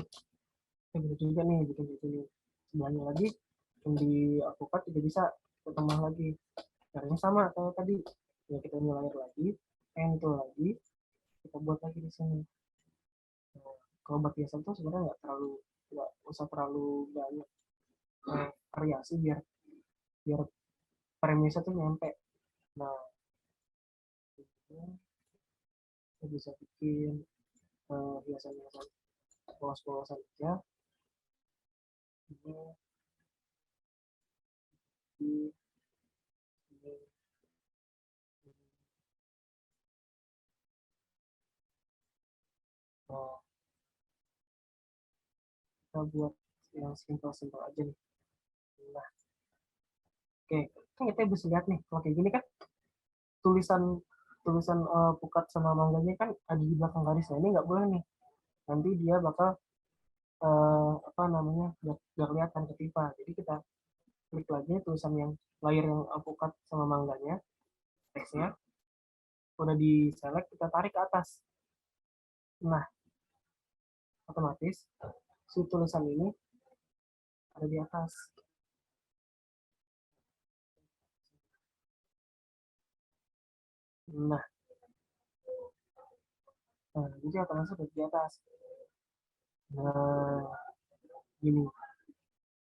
Kita bisa juga nih bikin kayak gini. Sebelahnya lagi, yang di AutoCAD juga bisa kita tambah lagi. Caranya sama kayak tadi. Ya kita nilai lagi, enter lagi, kita buat lagi di sini. Nah, kalau buat biasa tuh sebenarnya nggak usah terlalu banyak variasi biar biar premisnya tuh nyampe. Nah, kita bisa bikin biasanya polos-polosan aja. Ini di ini. Nah, kita buat yang simpel-simpel aja nih. Nah, oke, kan kita bisa lihat nih kalau kayak gini kan tulisan tulisan pukat sama mangganya kan ada di belakang garis. Nah, ini nggak boleh nih. Nanti dia bakal apa namanya nggak kelihatan ketipa. Jadi kita klik lagi tulisan yang layer yang alpukat sama mangganya, teksnya udah di select, kita tarik ke atas. Nah, otomatis si tulisan ini ada di atas. Nah, jadi otomatis ada di atas. Nah, gini.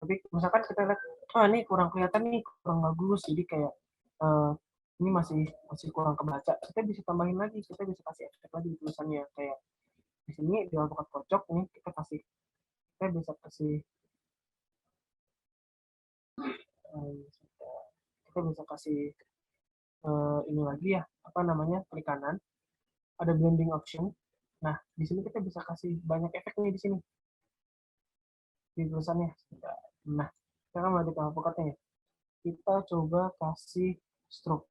Tapi misalkan kita lihat, ini kurang kelihatan nih, kurang bagus. Jadi kayak ini masih kurang kebaca. Kita bisa tambahin lagi, kita bisa kasih efek lagi di tulisannya. Kayak di sini di alpukat kocok ini kita bisa kasih kita bisa kasih ini lagi ya, apa namanya, klik kanan, ada blending option. Nah, di sini kita bisa kasih banyak efek nih di sini di tulisannya. Nah, sekarang mau di alpukatnya ya. Kita coba kasih stroke.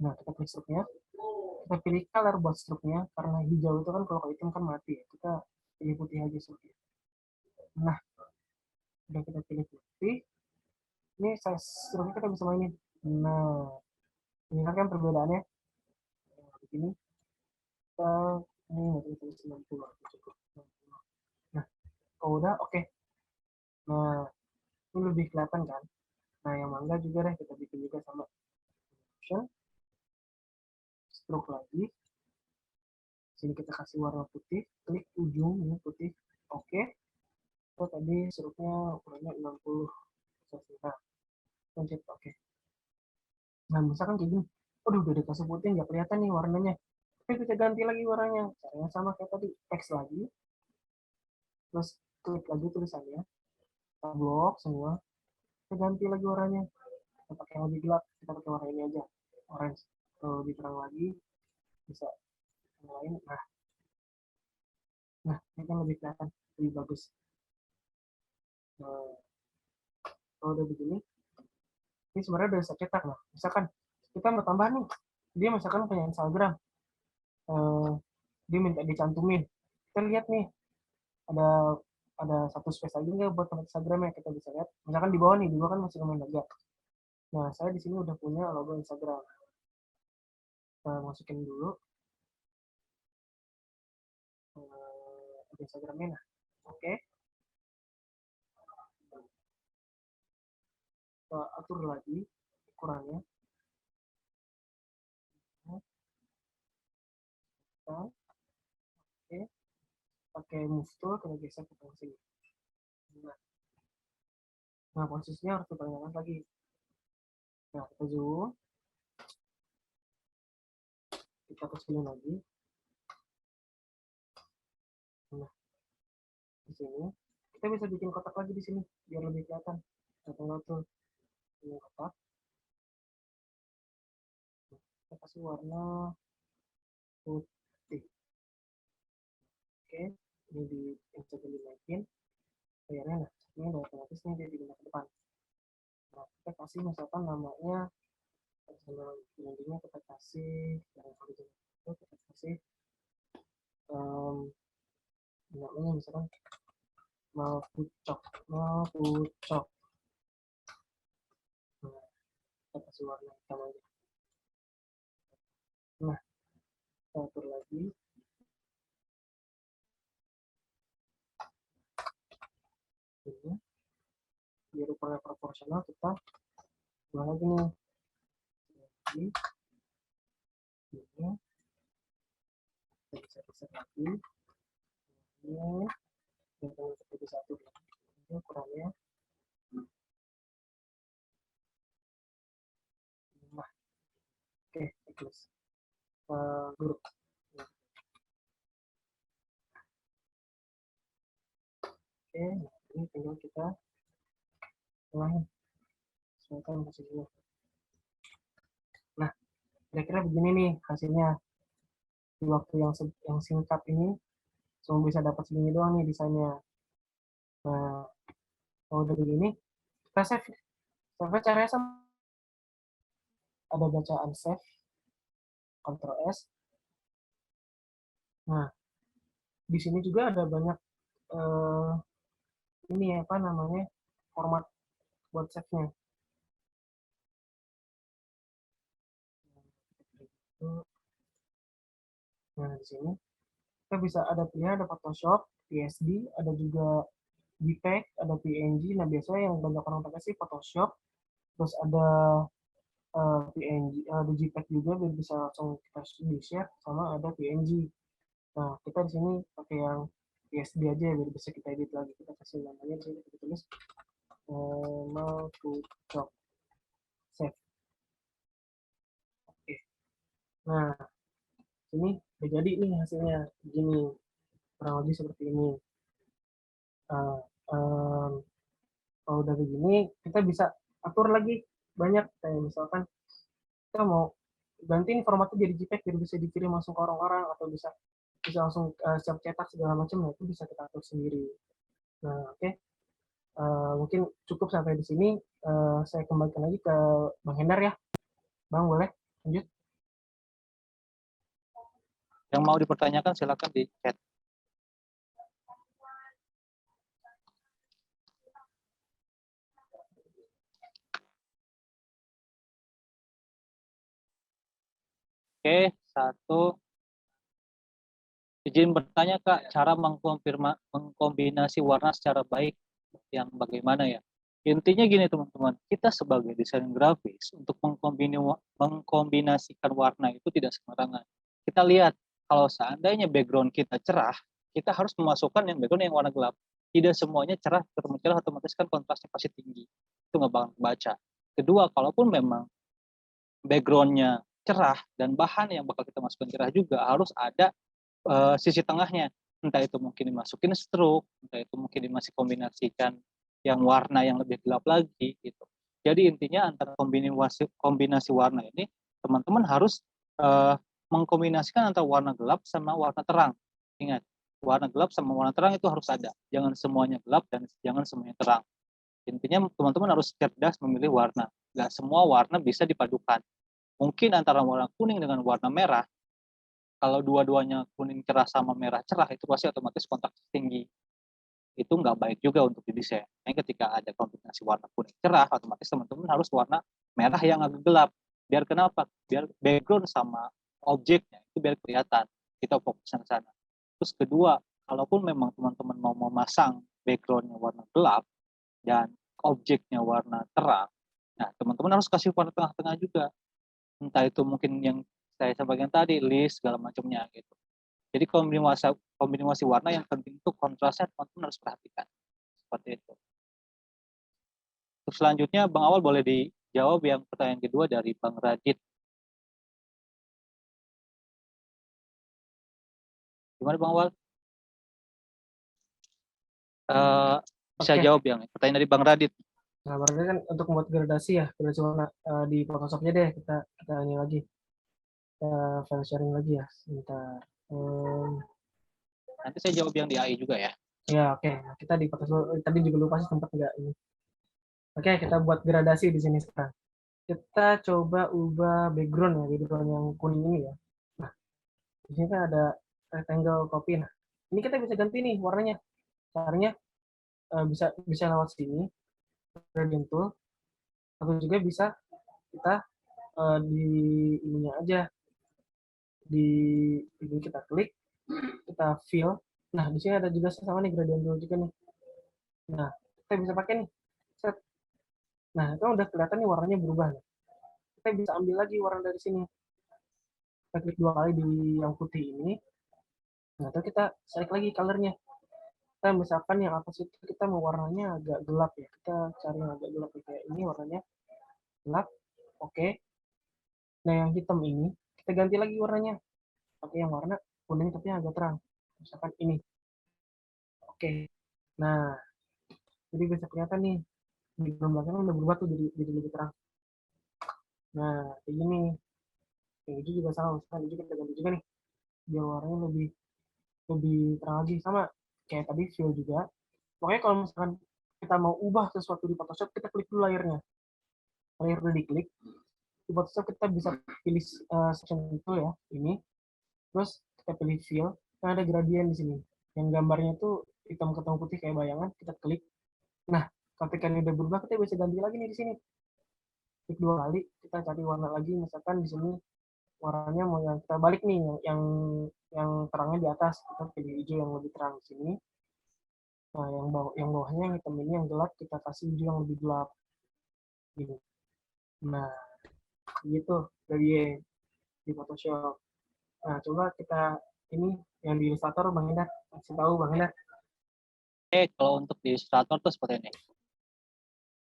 Nah, kita klik stroke-nya. Kita pilih color buat stroke-nya, karena hijau itu kan kalau hitam kan mati ya. Kita pilih putih aja stroke-nya. Nah, udah kita pilih putih. Ini size stroke-nya kita bisa mainin. Nah, ini kan perbedaannya. Begini. Kita ini nggak 90 cukup. Nah, kalau udah oke. Nah, ini lebih kelihatan kan. Nah, yang mangga juga deh kita bikin juga sama option, stroke lagi. Sini kita kasih warna putih, klik ujung ini putih, oke. Kita tadi stroke-nya ukurannya 60 nah, pencet oke. Nah, misalkan kayak gini, udah dikasih putih nggak kelihatan nih warnanya. Tapi kita ganti lagi warnanya, caranya sama kayak tadi, teks lagi, terus klik lagi tulisannya, kita blok semua, kita ganti lagi warnanya. Kita pakai yang lebih gelap, kita pakai warna ini aja, orange. Kalau lebih terang lagi, bisa yang lain. Nah, ini kan lebih kelihatan, lebih bagus. Nah, kalau udah begini, ini sebenarnya udah bisa cetak. Nah, misalkan kita mau tambah nih, dia misalkan punya Instagram, dia minta dicantumin. Kita lihat nih, ada ada satu space aja nggak buat tempat Instagramnya, kita bisa lihat. Misalkan di bawah nih, di bawah kan masih lumayan lega. Nah, saya di sini udah punya logo Instagram. Kita masukin dulu Instagramnya. Nah, oke. Kita atur lagi ukurannya. Oke, pakai move tool kita geser ke sini. Nah, posisinya harus kita tanyakan lagi. Nah, kita zoom, kita kecilin lagi. Nah, di sini kita bisa bikin kotak lagi di sini biar lebih kelihatan. Tinggal tuh ini kotak, kita kasih warna putih. Oke, ini di yang coba dinaikin layarnya. Nah, ini udah otomatis nih dia digunakan ke depan. Nah, kita kasih misalkan namanya kita kasih yang original itu kita kasih namanya misalkan Mapucok. Nah, kita kasih warna hitam aja. Nah, kita atur lagi. Ini, biar rupanya proporsional, kita ulang lagi nih. Ini, kita bisa besar lagi. Ini, dan kita bisa atur lagi. Ini ukurannya. Nah, oke, terus grup. Oke, nah ini tinggal kita ulangin sesuaikan hasilnya. Nah, kira-kira begini nih hasilnya di waktu yang singkat ini cuma bisa dapat segini doang nih desainnya. Nah, kalau udah begini kita save. Save caranya sama, ada bacaan save, Ctrl S. Nah, di sini juga ada banyak ini apa namanya format buat save-nya. Nah, di sini kita bisa ada pilihan, ada Photoshop, PSD, ada juga JPEG, ada PNG. Nah, biasanya yang banyak orang pakai sih Photoshop. Terus ada PNG, ada JPEG juga biar bisa langsung kita di share, sama ada PNG. Nah, kita di sini pakai yang PSD aja biar bisa kita edit lagi. Kita kasih namanya di sini, kita tulis Mapucok save. Oke. Nah, ini udah jadi nih hasilnya begini, kurang lebih seperti ini. Nah, kalau udah begini kita bisa atur lagi banyak, kayak misalkan kita mau gantiin formatnya jadi JPEG biar bisa dikirim langsung ke orang-orang, atau bisa langsung siap cetak segala macam. Nah, itu bisa kita atur sendiri. Nah, oke. Mungkin cukup sampai di sini. Saya kembalikan lagi ke Bang Hendar ya. Bang, boleh lanjut? Yang mau dipertanyakan silakan di chat. Oke, satu. Izin bertanya Kak, cara mengkombinasi warna secara baik yang bagaimana ya? Intinya gini teman-teman, kita sebagai desain grafis untuk mengkombinasikan warna itu tidak sembarangan. Kita lihat, kalau seandainya background kita cerah, kita harus memasukkan yang background yang warna gelap. Tidak semuanya cerah, cerah otomatis kan kontrasnya pasti tinggi. Itu nggak bakal baca. Kedua, kalaupun memang backgroundnya cerah dan bahan yang bakal kita masukkan cerah juga, harus ada sisi tengahnya, entah itu mungkin dimasukin stroke, entah itu mungkin masih kombinasikan yang warna yang lebih gelap lagi gitu. Jadi intinya antara kombinasi warna ini teman-teman harus mengkombinasikan antara warna gelap sama warna terang. Ingat, warna gelap sama warna terang itu harus ada. Jangan semuanya gelap dan jangan semuanya terang. Intinya teman-teman harus cerdas memilih warna. Nggak semua warna bisa dipadukan. Mungkin antara warna kuning dengan warna merah, kalau dua-duanya kuning cerah sama merah cerah, itu pasti otomatis kontras tinggi. Itu nggak baik juga untuk didesain. Nah, ketika ada kombinasi warna kuning cerah, otomatis teman-teman harus warna merah yang agak gelap. Biar kenapa? Biar background sama objeknya itu biar kelihatan. Kita fokus ke sana. Terus kedua, kalaupun memang teman-teman mau memasang backgroundnya warna gelap dan objeknya warna terang, nah teman-teman harus kasih warna tengah-tengah juga. Entah itu mungkin yang saya sampaikan tadi, list segala macamnya gitu. Jadi kombinasi warna yang penting itu kontrasnya teman-teman harus perhatikan. Seperti itu. Terus selanjutnya Bang Awal boleh dijawab yang pertanyaan kedua dari Bang Radit. Gimana Bang Awal? Bisa Oke. jawab yang pertanyaan dari Bang Radit. Nah, berarti kan untuk membuat gradasi ya, gradasi warna di Photoshop-nya deh kita ini lagi. Kita file sharing lagi ya, sebentar. Nanti saya jawab yang di AI juga ya. Ya, oke. Nah, kita di Photoshop tadi juga lupa sih sempat nggak ini. Oke, kita buat gradasi di sini sekarang. Kita coba ubah background ya, background yang kuning ini ya. Nah, di sini kan ada rectangle copy. Nah, ini kita bisa ganti nih warnanya. Caranya bisa bisa lewat sini, gradient tool, atau juga bisa kita di ininya aja, di ini kita klik, kita fill. Nah, di sini ada juga sama nih gradient tool juga nih. Nah, kita bisa pakai nih. Set. Nah, itu udah kelihatan nih warnanya berubah. Nih. Kita bisa ambil lagi warna dari sini. Kita klik 2 kali di yang putih ini. Nah, terus kita select lagi colornya. Kita misalkan yang atas itu kita mau warnanya agak gelap ya. Kita cari yang agak gelap kayak ini warnanya gelap. Oke. Nah, yang hitam ini kita ganti lagi warnanya. Pakai yang warna kuning tapi yang agak terang. Misalkan ini. Oke. Nah, jadi bisa kelihatan nih di belakang udah berubah tuh jadi lebih terang. Nah, kayak gini. Yang itu juga sama, misalkan itu kita ganti juga nih. Biar warnanya lebih lebih terang lagi sama kayak tadi fill juga. Pokoknya kalau misalkan kita mau ubah sesuatu di Photoshop, kita klik dulu layernya. Layer udah diklik, di Photoshop kita bisa pilih section itu ya, ini. Terus kita pilih fill, kan ada gradient di sini. Yang gambarnya tuh hitam ketemu putih kayak bayangan, kita klik. Nah, ketika ini udah berubah, kita bisa ganti lagi nih di sini. Klik 2 kali, kita cari warna lagi, misalkan di sini warnanya mau yang kita balik nih, yang terangnya di atas, kita pilih hijau yang lebih terang di sini. Nah, yang bawahnya yang hitam ini yang gelap kita kasih hijau yang lebih gelap. Gini. Nah, gitu dari di Photoshop. Nah, coba kita ini yang di Illustrator Bang Indar kasih tahu Bang Indar. Kalau untuk di Illustrator tuh seperti ini.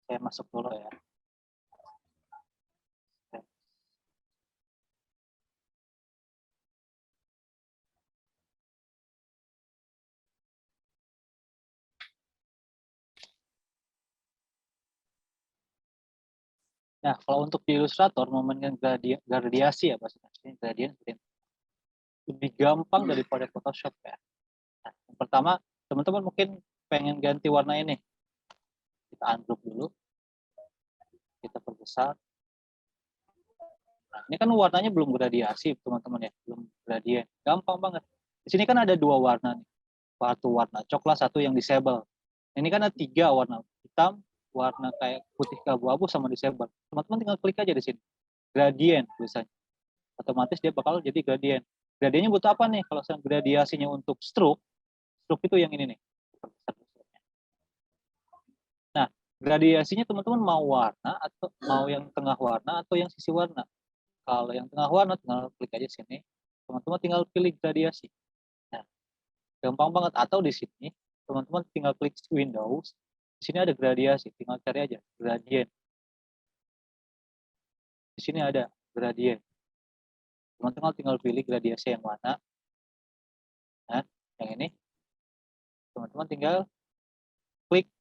Saya masuk dulu ya. Nah, kalau untuk di Illustrator memainkan gradiasi ya maksudnya. Gradient lebih gampang daripada Photoshop ya. Nah, yang pertama, teman-teman mungkin pengen ganti warna ini. Kita ungroup dulu. Kita perbesar. Nah, ini kan warnanya belum gradiasi, teman-teman ya. Belum gradient. Gampang banget. Di sini kan ada 2 warna nih. Satu warna coklat, satu yang disable. Ini kan ada 3 warna. Hitam, warna kayak putih keabu-abu sama disable. Teman-teman tinggal klik aja di sini. Gradient biasanya. Otomatis dia bakal jadi gradient. Gradiennya butuh apa nih? Kalau gradiasinya untuk stroke itu yang ini nih. Nah, gradiasinya teman-teman mau warna atau mau yang tengah warna atau yang sisi warna. Kalau yang tengah warna tinggal klik aja sini. Teman-teman tinggal pilih gradiasi. Nah, gampang banget. Atau di sini teman-teman tinggal klik Windows. Di sini ada gradiasi, tinggal cari aja gradient. Di sini ada gradient. Teman-teman tinggal pilih gradiasi yang mana. Nah, yang ini. Teman-teman tinggal klik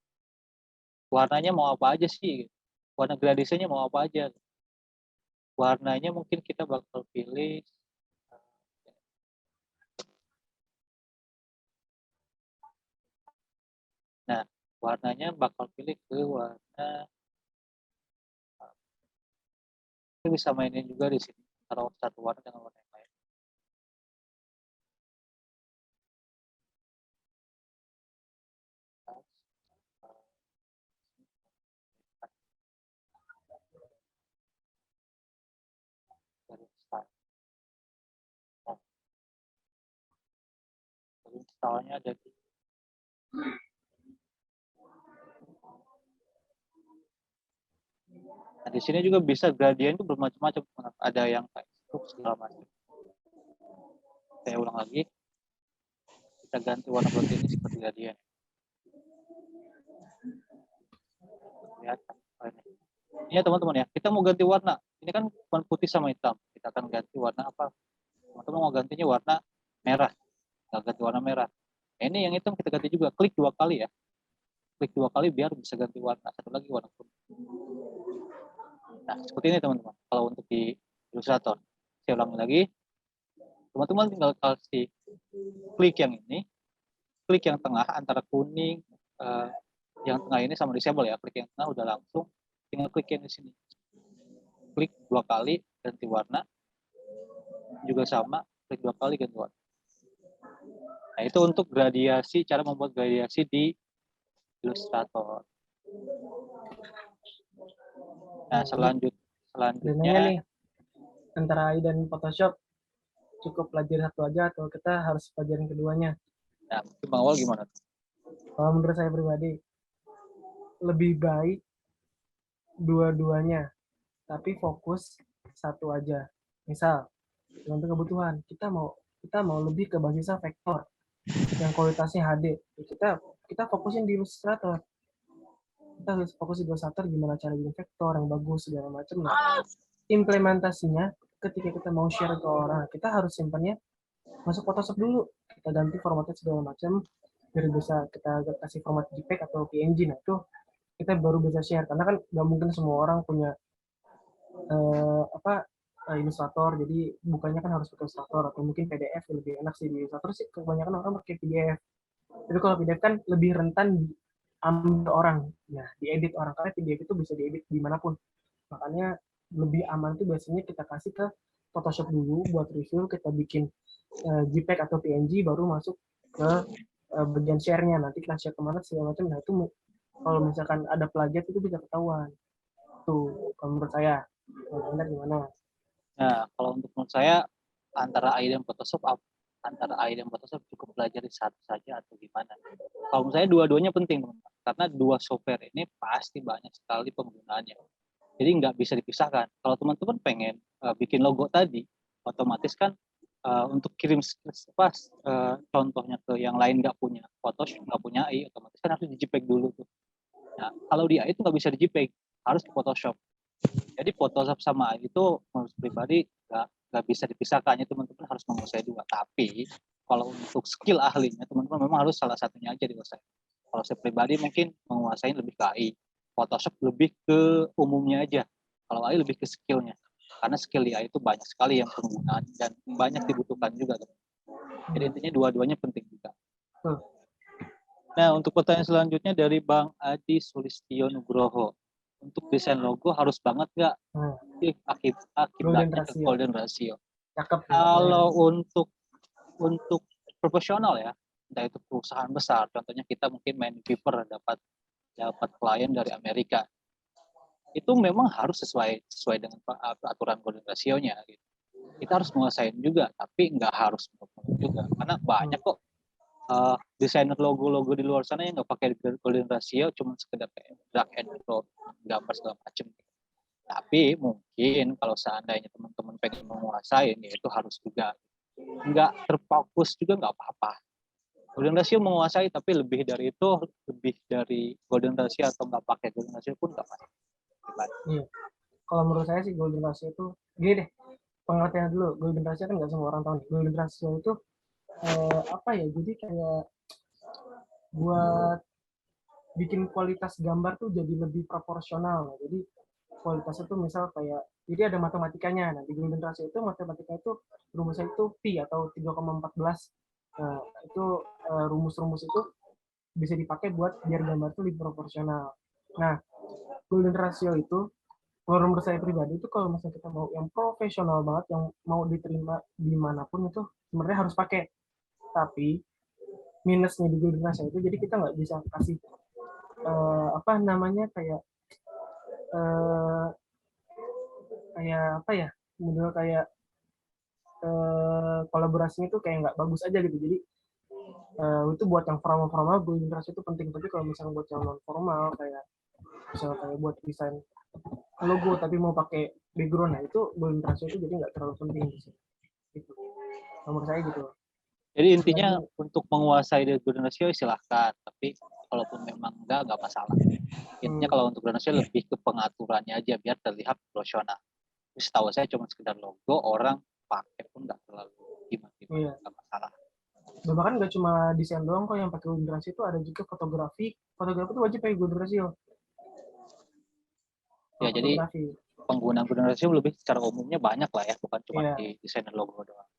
warnanya mau apa aja sih. Warna gradasinya mau apa aja. Warnanya mungkin kita bakal pilih nah, warnanya bakal pilih ke warna kita bisa mainin juga di sini taruh satu warna dengan warna yang lain. Dari style. Nah, dari stylenya ada di nah, di sini juga bisa gradient itu bermacam-macam. Ada yang kayak stroke segala macam. Saya ulang lagi. Kita ganti warna gradient ini seperti gradient. Lihat. Ini ya teman-teman ya. Kita mau ganti warna. Ini kan putih sama hitam. Kita akan ganti warna apa? Teman-teman mau gantinya warna merah. Kita ganti warna merah. Ini yang hitam kita ganti juga, klik 2 kali ya. Klik 2 kali biar bisa ganti warna. Satu lagi warna kuning. Nah, seperti ini teman-teman. Kalau untuk di Illustrator, saya ulangi lagi. Teman-teman tinggal kasih klik yang ini, klik yang tengah antara kuning, yang tengah ini sama disable ya. Klik yang tengah udah langsung, tinggal klik yang di sini. Klik 2 kali ganti warna, juga sama, klik 2 kali ganti warna. Nah, itu untuk gradiasi, cara membuat gradiasi di Illustrator. Nah, selanjutnya nih, antara AI dan Photoshop cukup pelajari satu aja atau kita harus pelajarin keduanya? Nah, mungkin Bang Awal gimana? Kalau menurut saya pribadi, lebih baik dua-duanya, tapi fokus satu aja. Misal, untuk kebutuhan, kita mau lebih ke basisnya vektor, yang kualitasnya HD. Kita fokusin di Illustrator. Kita harus fokus di Illustrator gimana cara bikin vektor yang bagus segala macam. Nah, implementasinya ketika kita mau share ke orang, kita harus simpannya masuk Photoshop dulu. Kita ganti formatnya segala macam biar bisa kita kasih format JPEG atau PNG. Nah, itu kita baru bisa share karena kan nggak mungkin semua orang punya Illustrator, jadi bukannya kan harus pakai Illustrator atau mungkin PDF lebih enak sih. Di Illustrator sih kebanyakan orang pakai PDF. Tapi kalau PDF kan lebih rentan diambil orang, nah diedit orang, karena PDF itu bisa diedit dimanapun. Makanya lebih aman tuh biasanya kita kasih ke Photoshop dulu buat review, kita bikin JPEG atau PNG baru masuk ke bagian share-nya. Nanti kita share kemana segala macam. Nah itu kalau misalkan ada plagiat itu bisa ketahuan. Tuh kalau menurut saya. Anda gimana? Nah, kalau untuk menurut saya antara AI dan Photoshop cukup pelajari satu saja atau gimana? Kalau menurut saya dua-duanya penting, teman-teman. Karena dua software ini pasti banyak sekali penggunaannya. Jadi nggak bisa dipisahkan. Kalau teman-teman pengen bikin logo tadi, otomatis kan untuk kirim contohnya ke yang lain nggak punya Photoshop, nggak punya AI, otomatis kan harus di JPEG dulu tuh. Nah, kalau di AI itu nggak bisa di JPEG, harus di Photoshop. Jadi Photoshop sama AI itu menurut pribadi nggak bisa dipisahkan, teman-teman harus menguasai dua. Tapi kalau untuk skill ahlinya teman-teman memang harus salah satunya aja dikuasai. Kalau saya pribadi mungkin menguasai lebih ke AI, Photoshop lebih ke umumnya aja. Kalau AI lebih ke skillnya, karena skill di AI itu banyak sekali yang penggunaan dan banyak dibutuhkan juga. Jadi intinya dua-duanya penting juga. Nah, untuk pertanyaan selanjutnya dari Bang Adi Sulistyo Nugroho. Untuk desain logo harus banget nggak? Akibatnya ke golden ratio. Cakep. Kalau untuk profesional ya, entah itu perusahaan besar, contohnya kita mungkin main Fiverr dapat klien dari Amerika, itu memang harus sesuai dengan aturan golden ratio-nya. Gitu. Kita harus menguasain juga, tapi nggak harus juga, karena banyak kok desainer logo-logo di luar sana yang nggak pakai golden ratio, cuma sekedar kayak drag and drop gambar segala macam. Tapi mungkin kalau seandainya teman-teman pengen menguasai ini, itu harus juga nggak terfokus juga nggak apa-apa. Golden ratio menguasai, tapi lebih dari golden ratio atau nggak pakai golden ratio pun nggak apa-apa. Iya. Kalau menurut saya sih golden ratio itu gini deh, pengertian dulu. Golden ratio kan nggak semua orang tahu. Golden ratio itu jadi kayak buat bikin kualitas gambar tuh jadi lebih proporsional. Jadi kualitasnya tuh misal kayak, jadi ada matematikanya. Nah, di golden ratio itu matematika itu rumusnya itu pi atau 3,14. Nah, itu rumus-rumus itu bisa dipakai buat biar gambar tuh lebih proporsional. Nah, golden ratio itu menurut saya pribadi itu kalau misalnya kita mau yang profesional banget, yang mau diterima dimanapun itu sebenarnya harus pakai. Tapi minusnya di golden ratio itu jadi kita nggak bisa kasih model kayak kolaborasinya itu kayak nggak bagus aja gitu. Jadi itu buat yang formal golden ratio itu penting. Tapi kalau misalnya buat yang non formal kayak misalnya kayak buat desain logo tapi mau pakai background, nah itu golden ratio itu jadi nggak terlalu penting gitu. Menurut saya gitu. Jadi intinya untuk menguasai golden ratio silahkan, tapi kalaupun memang nggak masalah. Intinya kalau untuk golden ratio lebih ke pengaturannya aja biar terlihat profesional. Terus tahu saya cuma sekedar logo, orang pakai pun nggak terlalu gimana, nggak masalah. Dan bahkan nggak cuma desain doang kok yang pakai Google Drive, itu ada juga fotografi. Fotografi itu wajib pakai Google Drive yo. Ya, jadi Fotografi. pengguna Google Drive lebih secara umumnya banyak lah ya, bukan cuma Iya. di desainer logo doang.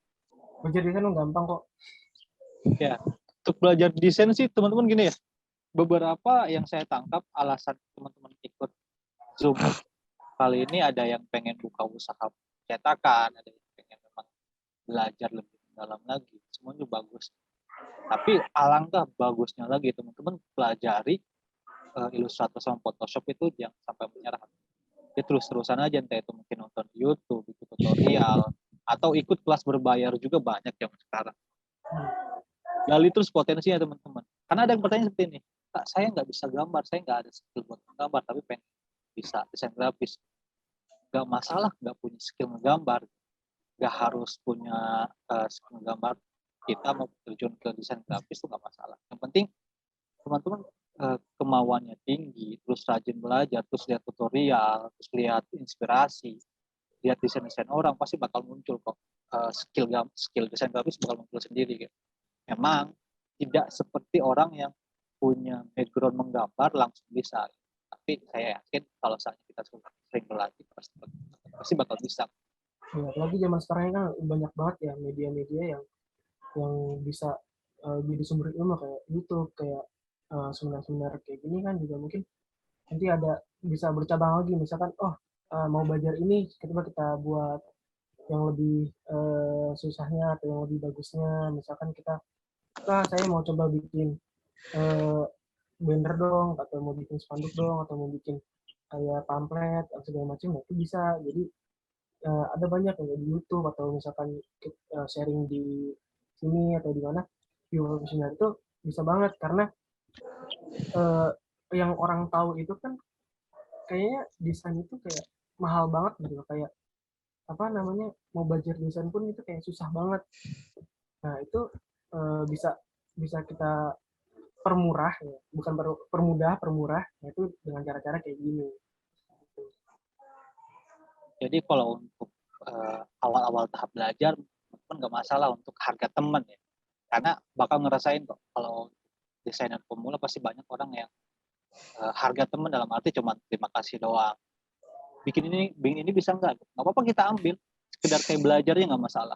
Belajar desain gampang kok. Ya, untuk belajar desain sih teman-teman gini ya, beberapa yang saya tangkap alasan teman-teman ikut Zoom kali ini ada yang pengen buka usaha cetakan, ada yang pengen memang belajar lebih dalam lagi, semuanya bagus. Tapi alangkah bagusnya lagi teman-teman pelajari Illustrator sama Photoshop itu jangan sampai menyerah. Jadi terus-terusan aja, entah itu mungkin nonton YouTube, ikut tutorial, atau ikut kelas berbayar juga banyak yang sekarang. Gali terus potensinya teman-teman. Karena ada yang bertanya seperti ini, Kak, saya nggak bisa gambar, saya nggak ada skill buat gambar, tapi pengen bisa desain grafis. Nggak masalah nggak punya skill ngegambar, nggak harus punya skill ngegambar. Kita mau terjun ke desain grafis itu nggak masalah. Yang penting teman-teman kemauannya tinggi, terus rajin belajar, terus lihat tutorial, terus lihat inspirasi, lihat desain-desain orang, pasti bakal muncul kok skill desain grafis bakal muncul sendiri gitu. Memang tidak seperti orang yang punya background menggambar langsung bisa, tapi saya yakin kalau saatnya kita sering berlatih pasti bakal bisa. Ya, apalagi zaman sekarang kan banyak banget ya media-media yang bisa jadi sumber ilmu kayak YouTube, kayak seminar-seminar kayak gini kan juga mungkin nanti ada bisa bercabang lagi, misalkan mau belajar ini kita buat yang lebih susahnya atau yang lebih bagusnya, misalkan saya mau coba bikin banner dong, atau mau bikin spanduk dong, atau mau bikin kayak pamflet atau segala macam, itu bisa. Jadi ada banyak yang di YouTube atau misalkan sharing di sini atau di mana di profesional itu bisa banget, karena yang orang tahu itu kan kayaknya desain itu kayak mahal banget gitu, kayak apa namanya, mau belajar desain pun itu kayak susah banget. Nah itu bisa bisa kita permurah ya, bukan permurah, nah itu dengan cara-cara kayak gini. Jadi kalau untuk awal-awal tahap belajar, teman nggak masalah untuk harga teman ya, karena bakal ngerasain kok kalau desainer pemula pasti banyak orang yang harga teman dalam arti cuma terima kasih doang. Bikin ini bisa nggak apa-apa kita ambil, sekedar kayak belajarnya nggak masalah.